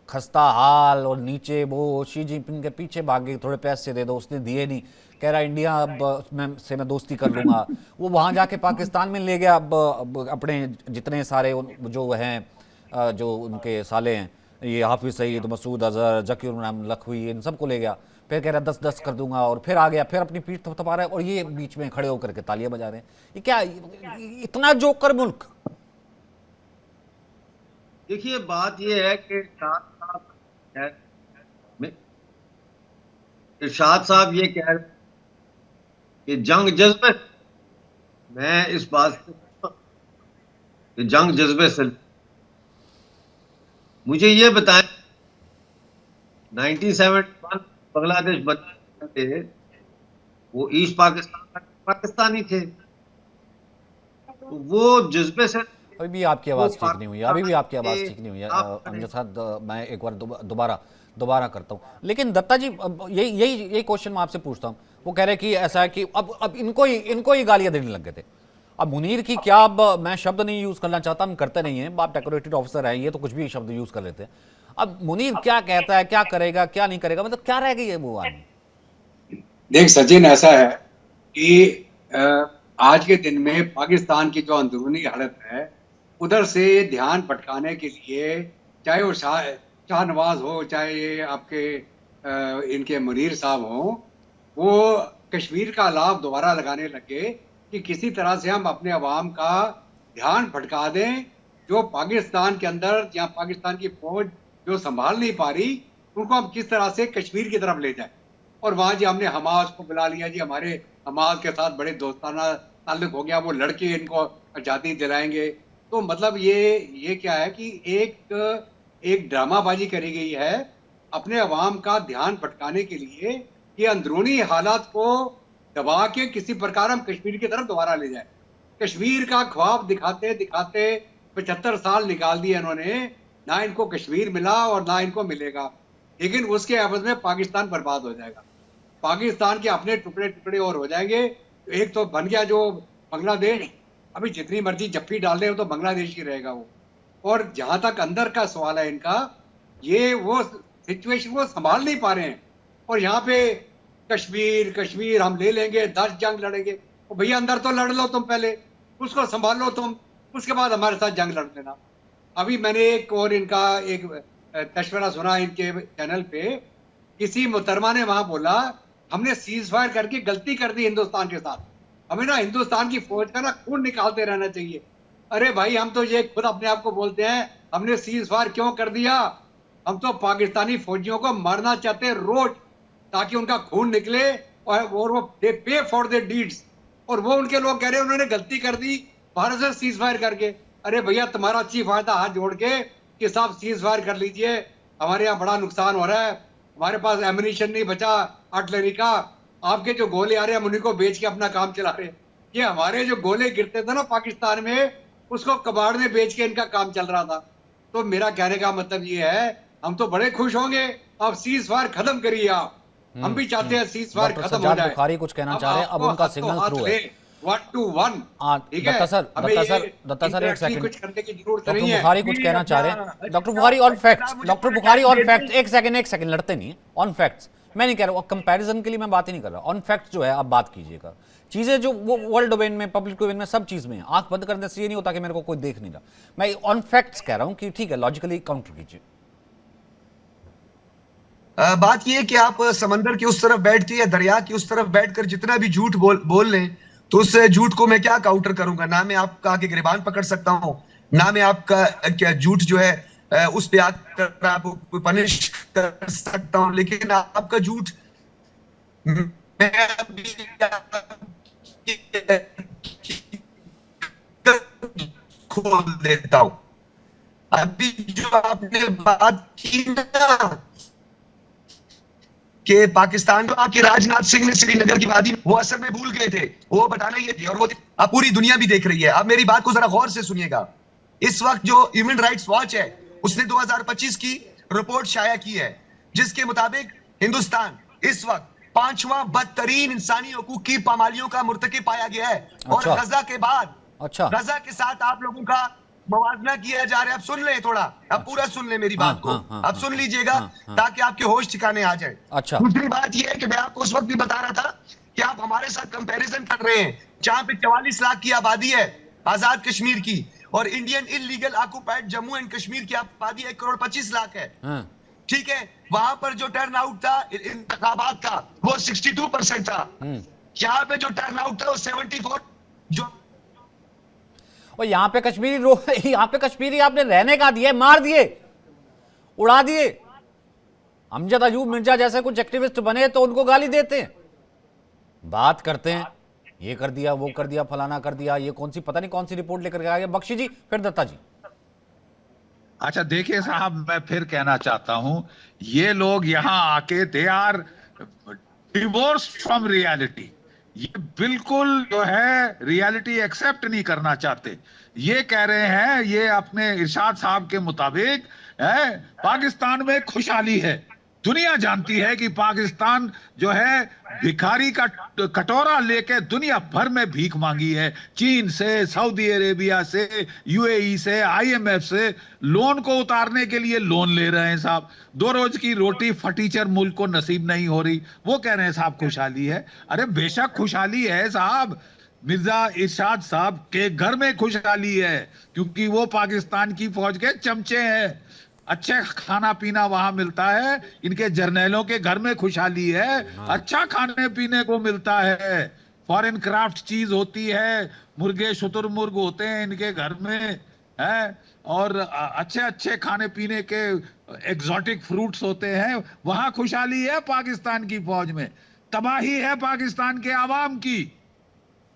खस्ता हाल, और नीचे वो शी जिनपिंग के पीछे भागे, थोड़े पैसे दे दो, उसने दिए नहीं, कह रहा इंडिया से मैं दोस्ती कर लूंगा। वो वहां जाके पाकिस्तान में ले गया अब अपने जितने सारे जो हैं जो उनके साले हैं, ये हाफिज सईद, मसूद अजहर, जकीर नाम लखवी, इन सबको ले गया। फिर कह रहा 10-10 कर दूंगा, और फिर आ गया, फिर अपनी पीठ थपथपा रहा है, और ये बीच में खड़े होकर के तालियां बजा रहे हैं। ये क्या इतना जोकर मुल्क? देखिए बात यह है कि इरशाद साहब ये कह रहे हैं कि जंग जज्बे, मैं इस बात से कि जंग जज्बे से। मुझे ये बताएं, 1971 बांग्लादेश बने थे, वो ईस्ट पाकिस्तान पाकिस्तानी थे, तो वो जज्बे से अभी भी आपकी वो आवाज़ ठीक नहीं हुई है, अभी भी आपकी आवाज़ के ठीक नहीं हुई है आप अमजद साहब। मैं एक बार दोबारा करता हूँ। लेकिन दत्ता जी, यही यही यही क्वेश्चन मैं आपसे पूछता हूँ। वो कह रहे हैं कि ऐसा है कि अब इनको ही गालियाँ देने लग गए थे। अब मुनीर की क्या, अब मैं शब्द नहीं यूज़ करना चाहता, हम करते नहीं हैं, आप डेकोरेटेड ऑफिसर हैं, ये तो कुछ भी शब्द यूज़ कर लेते हैं। अब मुनीर क्या कहता है, क्या करेगा, क्या नहीं करेगा, मतलब क्या रह गई है वो आदमी? देख सचिन, ऐसा है कि आज के दिन में पाकिस्तान की जो अंदरूनी हालत है, उधर से ध्यान भटकाने के लिए, चाहे वो शाहनवाज हो, चाहे ये आपके इनके मुनीर साहब हो, वो कश्मीर का लाभ दोबारा लगाने लगे कि किसी तरह से हम अपने अवाम का ध्यान भटका दें, जो पाकिस्तान के अंदर या पाकिस्तान की फौज जो संभाल नहीं पा रही, उनको हम किस तरह से कश्मीर की तरफ ले जाए। और वहां जी हमने हमास को बुला लिया, जी हमारे हमास के साथ बड़े दोस्ताना ताल्लुक हो गया, वो लड़के इनको आजादी दिलाएंगे। तो मतलब ये क्या है कि एक ड्रामाबाजी करी गई है अपने अवाम का ध्यान भटकाने के लिए, ये अंदरूनी हालात को दबा के किसी प्रकार हम कश्मीर की तरफ दोबारा ले जाए। कश्मीर का ख्वाब दिखाते दिखाते 75 साल निकाल दिए इन्होंने, ना इनको कश्मीर मिला और ना इनको मिलेगा। लेकिन उसके एवज में पाकिस्तान बर्बाद हो जाएगा, पाकिस्तान के अपने टुकड़े टुकड़े और हो जाएंगे। एक तो बन गया जो बांग्लादेश, अभी जितनी मर्जी जप्पी डाल रहे हो तो बांग्लादेश ही रहेगा वो। और जहां तक अंदर का सवाल है इनका, ये वो सिचुएशन वो संभाल नहीं पा रहे हैं। और यहाँ पे कश्मीर हम ले लेंगे, 10 जंग लड़ेंगे। तो भैया अंदर तो लड़ लो तुम, पहले उसको संभाल लो तुम, उसके बाद हमारे साथ जंग लड़ लेना। अभी मैंने एक और इनका एक तशवरा सुना इनके चैनल पे, किसी मुहतरमा ने वहां बोला हमने सीज फायर करके गलती कर दी हिंदुस्तान के साथ, हमें ना हिंदुस्तान की फौज का ना खून निकालते रहना चाहिए। अरे भाई, हम तो ये खुद अपने आप को बोलते हैं हमने सीज फायर क्यों कर दिया, हम तो पाकिस्तानी फौजियों को मारना चाहते हैं रोज, ताकि उनका खून निकले और वो दे पे फॉर देयर डीड्स। और वो उनके लोग कह रहे हैं उन्होंने गलती कर दी भारत से सीज फायर करके। अरे भैया, तुम्हारा चीफ आया था हाथ जोड़ के कि साहब सीज फायर कर लीजिए, हमारे यहाँ बड़ा नुकसान हो रहा है, हमारे पास एमिनिशन नहीं बचा आर्टिलरी का, आपके जो गोले आ रहे हैं हम उन्हीं को बेच के अपना काम चला रहे हैं। ये हमारे जो गोले गिरते थे ना पाकिस्तान में, उसको कबाड़ में बेच के इनका काम चल रहा था। तो मेरा कहने का मतलब ये है, हम तो बड़े खुश होंगे, आप सीज फायर खत्म करिए, आप हम भी चाहते हैं सीज फायर डॉक्टर खत्म हो सज्जाद जाए। बुखारी कुछ कहना चाह रहे हैं, अब उनका सिग्नल थ्रू है। 1 to 1, ठीक है? दत्ता सर एक सेकंड, कुछ करने की जरूरत डॉक्टर नहीं है। बुखारी कुछ कहना चाह रहे हैं। Doctor Bukhari on facts, doctor Bukhari on facts, एक सेकंड लड़ते नहीं, ऑन फैक्ट्स। मैं नहीं कह रहा हूँ कंपैरिजन के लिए, मैं बात ही नहीं कर रहा, ऑन फैक्ट्स जो है आप बात कीजिएगा। चीजें जो वो वर्ल्ड डोमेन में, पब्लिक डोमेन में, सब चीज में है, आंख बंद करने से ये नहीं होता कि मेरे को कोई देख नहीं रहा। मैं ऑन फैक्ट्स कह रहा हूँ कि ठीक है, लॉजिकली काउंटर कीजिए। बात यह है कि आप समंदर की उस तरफ बैठ के या दरिया की उस तरफ बैठकर जितना भी झूठ बोल लें, तो उस झूठ को मैं क्या काउंटर करूंगा? ना मैं आपका आके गिरबान पकड़ सकता हूं, ना मैं आपका क्या झूठ जो है उस पे आकर आपको पनिश कर सकता हूं, लेकिन आपका झूठ मैं खोल देता हूं। अभी जो आपने बात की ना कि पाकिस्तान को आके राजनाथ सिंह ने श्रीनगर की वादी, वो असल में भूल गए थे, वो बताना ये थे, और वो अब पूरी दुनिया भी देख रही है। अब मेरी बात को जरा गौर से सुनिएगा। इस वक्त जो ह्यूमन राइट्स वॉच है, उसने 2025 की रिपोर्ट शाया की है, जिसके मुताबिक हिंदुस्तान इस वक्त 5वां बदतरीन इंसानी हकूक की पामालियों का मुर्तकिब पाया गया है। और गजा के बाद, गजा के साथ आप लोगों का मवाजना किया जा रहा है। अब सुन ले थोड़ा, अब पूरा सुन ले मेरी बात को, अब सुन लीजिएगा ताकि आपके होश ठिकाने आ जाए। दूसरी बात यह है कि मैं आपको उस वक्त भी बता रहा था कि आप हमारे साथ कंपैरिजन कर रहे हैं, जहां पे 44 लाख की आबादी है आजाद कश्मीर की, और Indian illegal occupied Jammu and Kashmir की आबादी 1,25,00,000 है। ठीक है, वहां पर जो टर्न आउट था इंतखाबात का वो 62% था। यहाँ पे जो टर्न आउट था वो 74। जो और यहाँ पे कश्मीरी आपने रहने का दिए, मार दिए, उड़ा दिए। अमजद अयूब मिर्जा जैसे कुछ एक्टिविस्ट बने तो उनको गाली देते हैं, बात करते हैं ये कर दिया, वो कर दिया, फलाना कर दिया, ये कौन सी पता नहीं कौन सी रिपोर्ट लेकर के आ गया। बख्शी जी, फिर दत्ता जी। अच्छा देखिए साहब, मैं फिर कहना चाहता हूं, ये लोग यहां आके they are divorce from reality. ये बिल्कुल जो है रियलिटी एक्सेप्ट नहीं करना चाहते। ये कह रहे हैं, ये अपने इरशाद साहब के मुताबिक है पाकिस्तान में खुशहाली है। दुनिया जानती है कि पाकिस्तान जो है भिखारी का कटोरा लेके दुनिया भर में भीख मांगी है। चीन से, सऊदी अरेबिया से, यूएई से, आईएमएफ से लोन को उतारने के लिए लोन ले रहे हैं साहब। 2 रोज की रोटी फटीचर मुल्क को नसीब नहीं हो रही, वो कह रहे हैं साहब खुशहाली है। अरे बेशक खुशहाली है साहब, मिर्जा इरशाद साहब के घर में खुशहाली है, क्योंकि वो पाकिस्तान की फौज के चमचे हैं। अच्छा खाना पीना वहां मिलता है, इनके जर्नैलों के घर में खुशहाली है। अच्छा खाने पीने को मिलता है, फॉरेन क्राफ्ट चीज होती है, मुर्गे शुतुरमुर्ग होते हैं इनके घर में है, और अच्छे अच्छे खाने पीने के एग्जॉटिक फ्रूट्स होते हैं। वहां खुशहाली है पाकिस्तान की फौज में। तबाही है पाकिस्तान के आवाम की,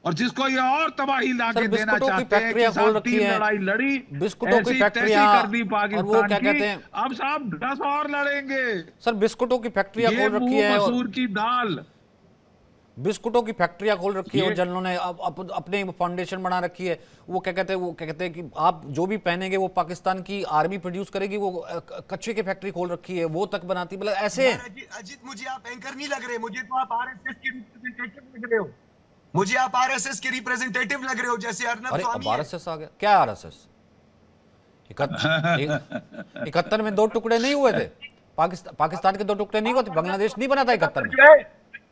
और जिसको ये और तबाही लाके देना चाहते हैं कि साहब 3 लड़ाई लड़ी, बिस्कुटों की फैक्ट्रियां कर दी पाकिस्तान क्या कहते हैं, अब साहब 10 और लड़ेंगे। सर बिस्कुटों की फैक्ट्रियां खोल रखी है, मसूर की दाल, बिस्कुटों की फैक्ट्रियां खोल रखी है, और जनरलों ने अपने फाउंडेशन बना रखी है। वो क्या कहते हैं कि आप जो भी पहनेंगे वो पाकिस्तान की आर्मी प्रोड्यूस करेगी। वो कच्चे की फैक्ट्री खोल रखी है, वो तक बनाती, मतलब ऐसे। अजीत, मुझे आप एंकर नहीं लग रहे, मुझे तो आप आरएसएस के रिप्रेजेंटेटिव लग रहे हो। मुझे आप आरएसएस के रिप्रेजेंटेटिव लग रहे हो, जैसे अर्नब स्वामी। आरएसएस आ गया क्या? आरएसएस 71 में 2 टुकड़े नहीं हुए थे, पाकिस्तान के 2 टुकड़े नहीं हुए थे, बांग्लादेश नहीं बना था 71 में।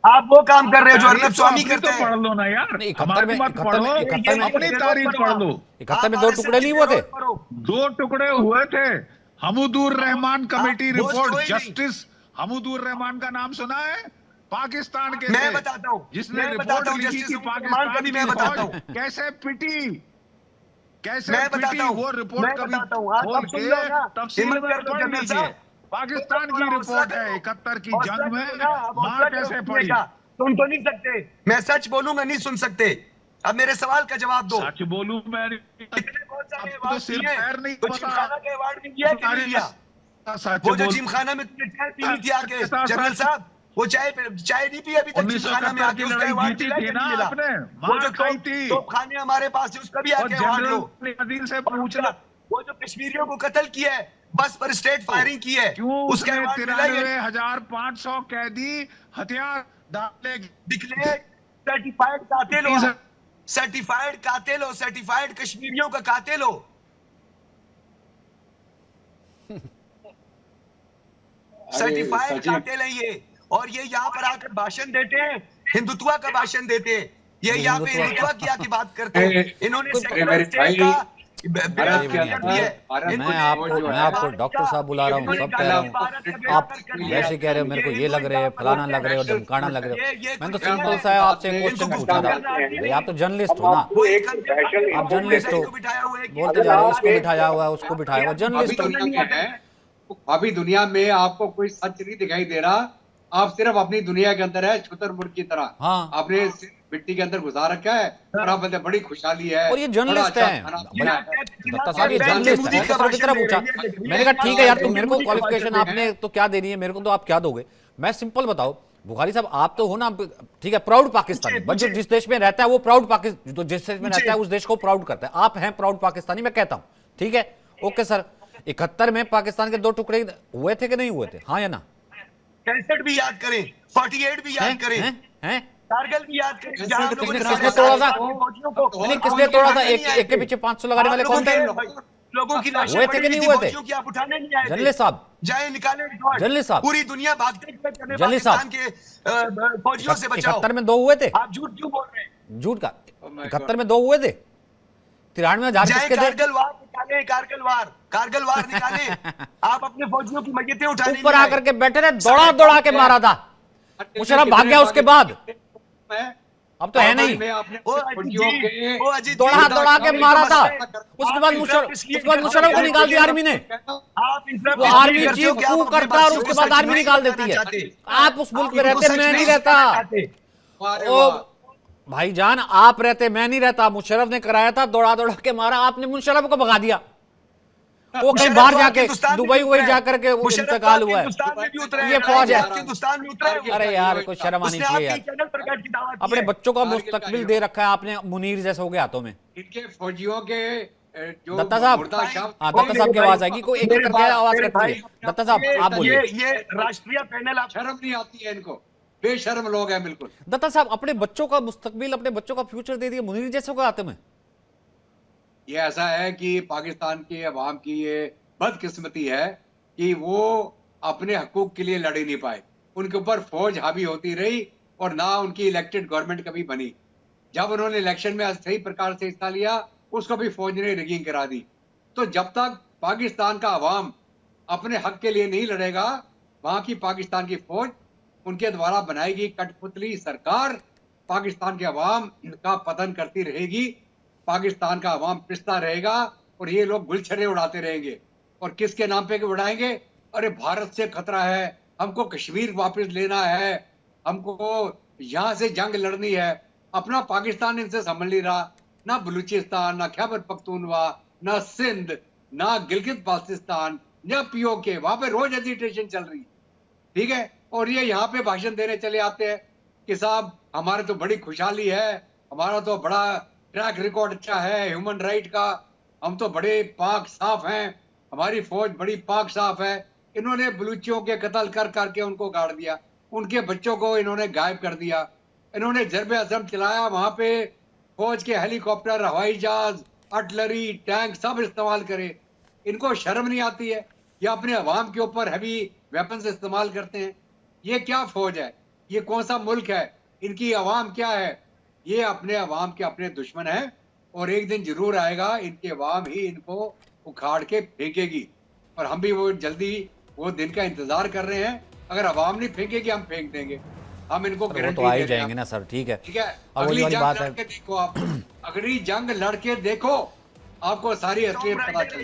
आप वो काम कर रहे हो जो अर्नब स्वामी करते हैं। पढ़ लो ना यार, 71 में अपनी तारीफ पढ़ लो। 71 में 2 टुकड़े नहीं हुए थे, 2 टुकड़े हुए थे। Hamoodur Rahman committee report, justice Hamoodur Rahman का नाम सुना है? पाकिस्तान के मैं बताता हूं, जिसने रिपोर्ट लिखी कि पाकिस्तान की फौज कैसे पिटी, वो रिपोर्ट कभी खोल के तफसील में पढ़ लीजिए। पाकिस्तान की रिपोर्ट है 71 की जंग में मार कैसे पड़ी। सुन तो नहीं सकते, मैं सच बोलूंगा नहीं सुन सकते। अब मेरे सवाल का जवाब दो। सच बोलूं मैं तो सिर पैर नहीं जिमखाना का अवार्ड भी दिया कि नहीं दिया? वो जो जिमखाना में तुमने चाय पी थी आके, जनरल साहब, वो चाय नहीं पी अभी तक जिमखाना में आके, उसका अवार्ड मिला। वो जो खाने हमारे पास है उसका भी आके अवार्ड लो। से पूछना, वो जो कश्मीरियों को कत्ल किया है, बस पर स्ट्रेट फायरिंग की है, उसके 93,500 कैदी हथियार डाले, डिक्लेयर सर्टिफाइड कातिल हो, सर्टिफाइड कश्मीरियों का कातिल हो। सर्टिफाइड कातिल है ये, और ये यहाँ पर आकर भाषण देते हैं, हिंदुत्व का भाषण देते हैं। ये यहाँ पे हिंदुत्व की बात करते हैं। इन्होंने सेक्युलर स्टेट का मैं आपको डॉक्टर साहब बुला रहा हूँ, सब कह रहा हूँ, आप वैसे कह रहे हो, मेरे को ये लग रहे हैं, फलाना लग रहे हो, धमकाना लग रहे हो। मैंने तो सिंपल सा आपसे क्वेश्चन पूछा था, आप तो जर्नलिस्ट हो ना, आप जर्नलिस्ट हो, बोलते जा रहे हो इसको बिठाया हुआ है, उसको बिठाया हुआ, जर्नलिस्ट हो। अभी दुनिया में आपको कोई सच नहीं दिखाई दे रहा, आप सिर्फ अपनी दुनिया के अंदर है, शुतुरमुर्ग की तरह। हाँ। आपने मिट्टी के अंदर गुजार रखा है, और आप बोलते बड़ी खुशहाली है, और ये जर्नलिस्ट है। दत्ता साहब ये जर्नलिस्ट है, की तरह पूछा। मैंने कहा ठीक है यार, तुम मेरे को क्वालिफिकेशन आपने तो क्या देनी है मेरे को, तो आप क्या दोगे? मैं सिंपल बताओ बुखारी साहब, आप तो हो ना, ठीक है, प्राउड पाकिस्तानी, बट जो जिस देश में रहता है वो प्राउड पाकिस्तान, जो जिस देश में रहता है उस देश को प्राउड करता है। आप हैं प्राउड पाकिस्तानी, मैं कहता हूं, ठीक है, ओके सर। 71 में पाकिस्तान के 2 टुकड़े हुए थे कि नहीं हुए थे, हाँ या ना? 65 भी याद करें, 48 भी याद करें, कारगिल भी याद करें। किसने तोड़ा था? नहीं, किसने तोड़ा था? एक के पीछे 500 लगाने वाले कौन थे? लोगों की लाशें हुए थे कि नहीं हुए थे? आप उठाने नहीं आए? जर्नलिस्ट साहब, जाए निकाले रिकॉर्ड, जर्नलिस्ट साहब, पूरी दुनिया भागते हुए जर्नलिस्ट साहब के फौजियों से बचाओ। 71 में 2 हुए थे? आप झूठ क्यों बोल रहे हैं? झूठ का 71 में 2 हुए थे? 93 में हजार किसके थे? कारगिल वार निकाले। आप अपने फौजियों की मैयतें उठाने ऊपर आकर के बैठे थे, दौड़ा के मारा था, मुशर्रफ भाग गया उसके बाद, अब तो है नहीं, दौड़ा के मारा था, उसके बाद मुशर्रफ को निकाल दिया आर्मी ने। वो आर्मी चीफ कू करता है और उसके बाद आर्मी निकाल देती है। आप उस मुल्क में रहते, मैं नहीं रहता। भाईजान आप रहते, मैं नहीं रहता। मुशर्रफ ने कराया था, दौड़ा दौड़ा के मारा, आपने मुशर्रफ को भगा दिया। वो कहीं बाहर जाके दुबई वही जाकर के इंतकाल हुआ है। ये फौज है। अरे यार कोई शर्म आनी चाहिए यार। अपने बच्चों का मुस्तकबिल दे रखा है आपने मुनीर जैसे हो गए हाथों में। इनके फौजियों के जो दत्ता साहब, हाँ दत्ता साहब की आवाज आएगी, कोई एक एक करके आवाज करती है। दत्ता साहब आप बोलिए। ये राष्ट्रीय पैनल, आप शर्म नहीं आती है इनको, बेशर्म लोग हैं बिल्कुल। दत्ता साहब अपने बच्चों का मुस्तकबिल, अपने बच्चों का फ्यूचर दे दिया मुनीर जैसे को हाथों में। ये ऐसा है कि पाकिस्तान की अवाम की ये बदकिस्मती है कि वो अपने हकूक के लिए लड़ ही नहीं पाए। उनके ऊपर फौज हावी होती रही और ना उनकी इलेक्टेड गवर्नमेंट कभी बनी। जब उन्होंने इलेक्शन में सही प्रकार से हिस्सा लिया, उसको भी फौज ने रिगिंग करा दी। तो जब तक पाकिस्तान का अवाम अपने हक के लिए नहीं लड़ेगा, वहां की पाकिस्तान की फौज उनके द्वारा बनाएगी कठपुतली सरकार, पाकिस्तान के अवाम का पतन करती रहेगी, पाकिस्तान का अवाम पिसता रहेगा और ये लोग गुलछर्रे उड़ाते रहेंगे। और किसके नाम पे उड़ाएंगे? अरे भारत से खतरा है, हमको कश्मीर वापस लेना है, हमको यहां से जंग लड़नी है। अपना पाकिस्तान इनसे संभल नहीं रहा, ना बलूचिस्तान, ना खैबर पख्तूनवा, ना सिंध, ना गिलगित बाल्टिस्तान, ना पीओके, वहां पे रोज एजिटेशन चल रही है, ठीक है। और ये यहाँ पे भाषण देने चले आते हैं कि साहब हमारे तो बड़ी खुशहाली है, हमारा तो बड़ा ट्रैक रिकॉर्ड अच्छा है ह्यूमन राइट का, हम तो बड़े पाक साफ हैं, हमारी फौज बड़ी पाक साफ है। इन्होंने बलूचियों के कत्ल कर करके उनको गाड़ दिया, उनके बच्चों को इन्होंने गायब कर दिया। इन्होंने जरबे असम चलाया, वहां पे फौज के हेलीकॉप्टर, हवाई जहाज, आर्टिलरी, टैंक सब इस्तेमाल करे। इनको शर्म नहीं आती है? ये अपने अवाम के ऊपर हैवी वेपन्स इस्तेमाल करते हैं। ये क्या फौज है? ये कौन सा मुल्क है? इनकी अवाम क्या है? ये अपने अवाम के अपने दुश्मन हैं और एक दिन जरूर आएगा इनके अवाम ही इनको उखाड़ के फेंकेगी। और हम भी वो जल्दी वो दिन का इंतजार कर रहे हैं। अगर अवाम नहीं फेंकेगी, हम फेंक देंगे, हम इनको गारंटी तो आ ही जाएंगे ना सर, ठीक है। ठीक है, अब अगली वही जंग बात है। लड़के देखो आप, अगली जंग लड़के देखो, आपको सारी असलियत पता चल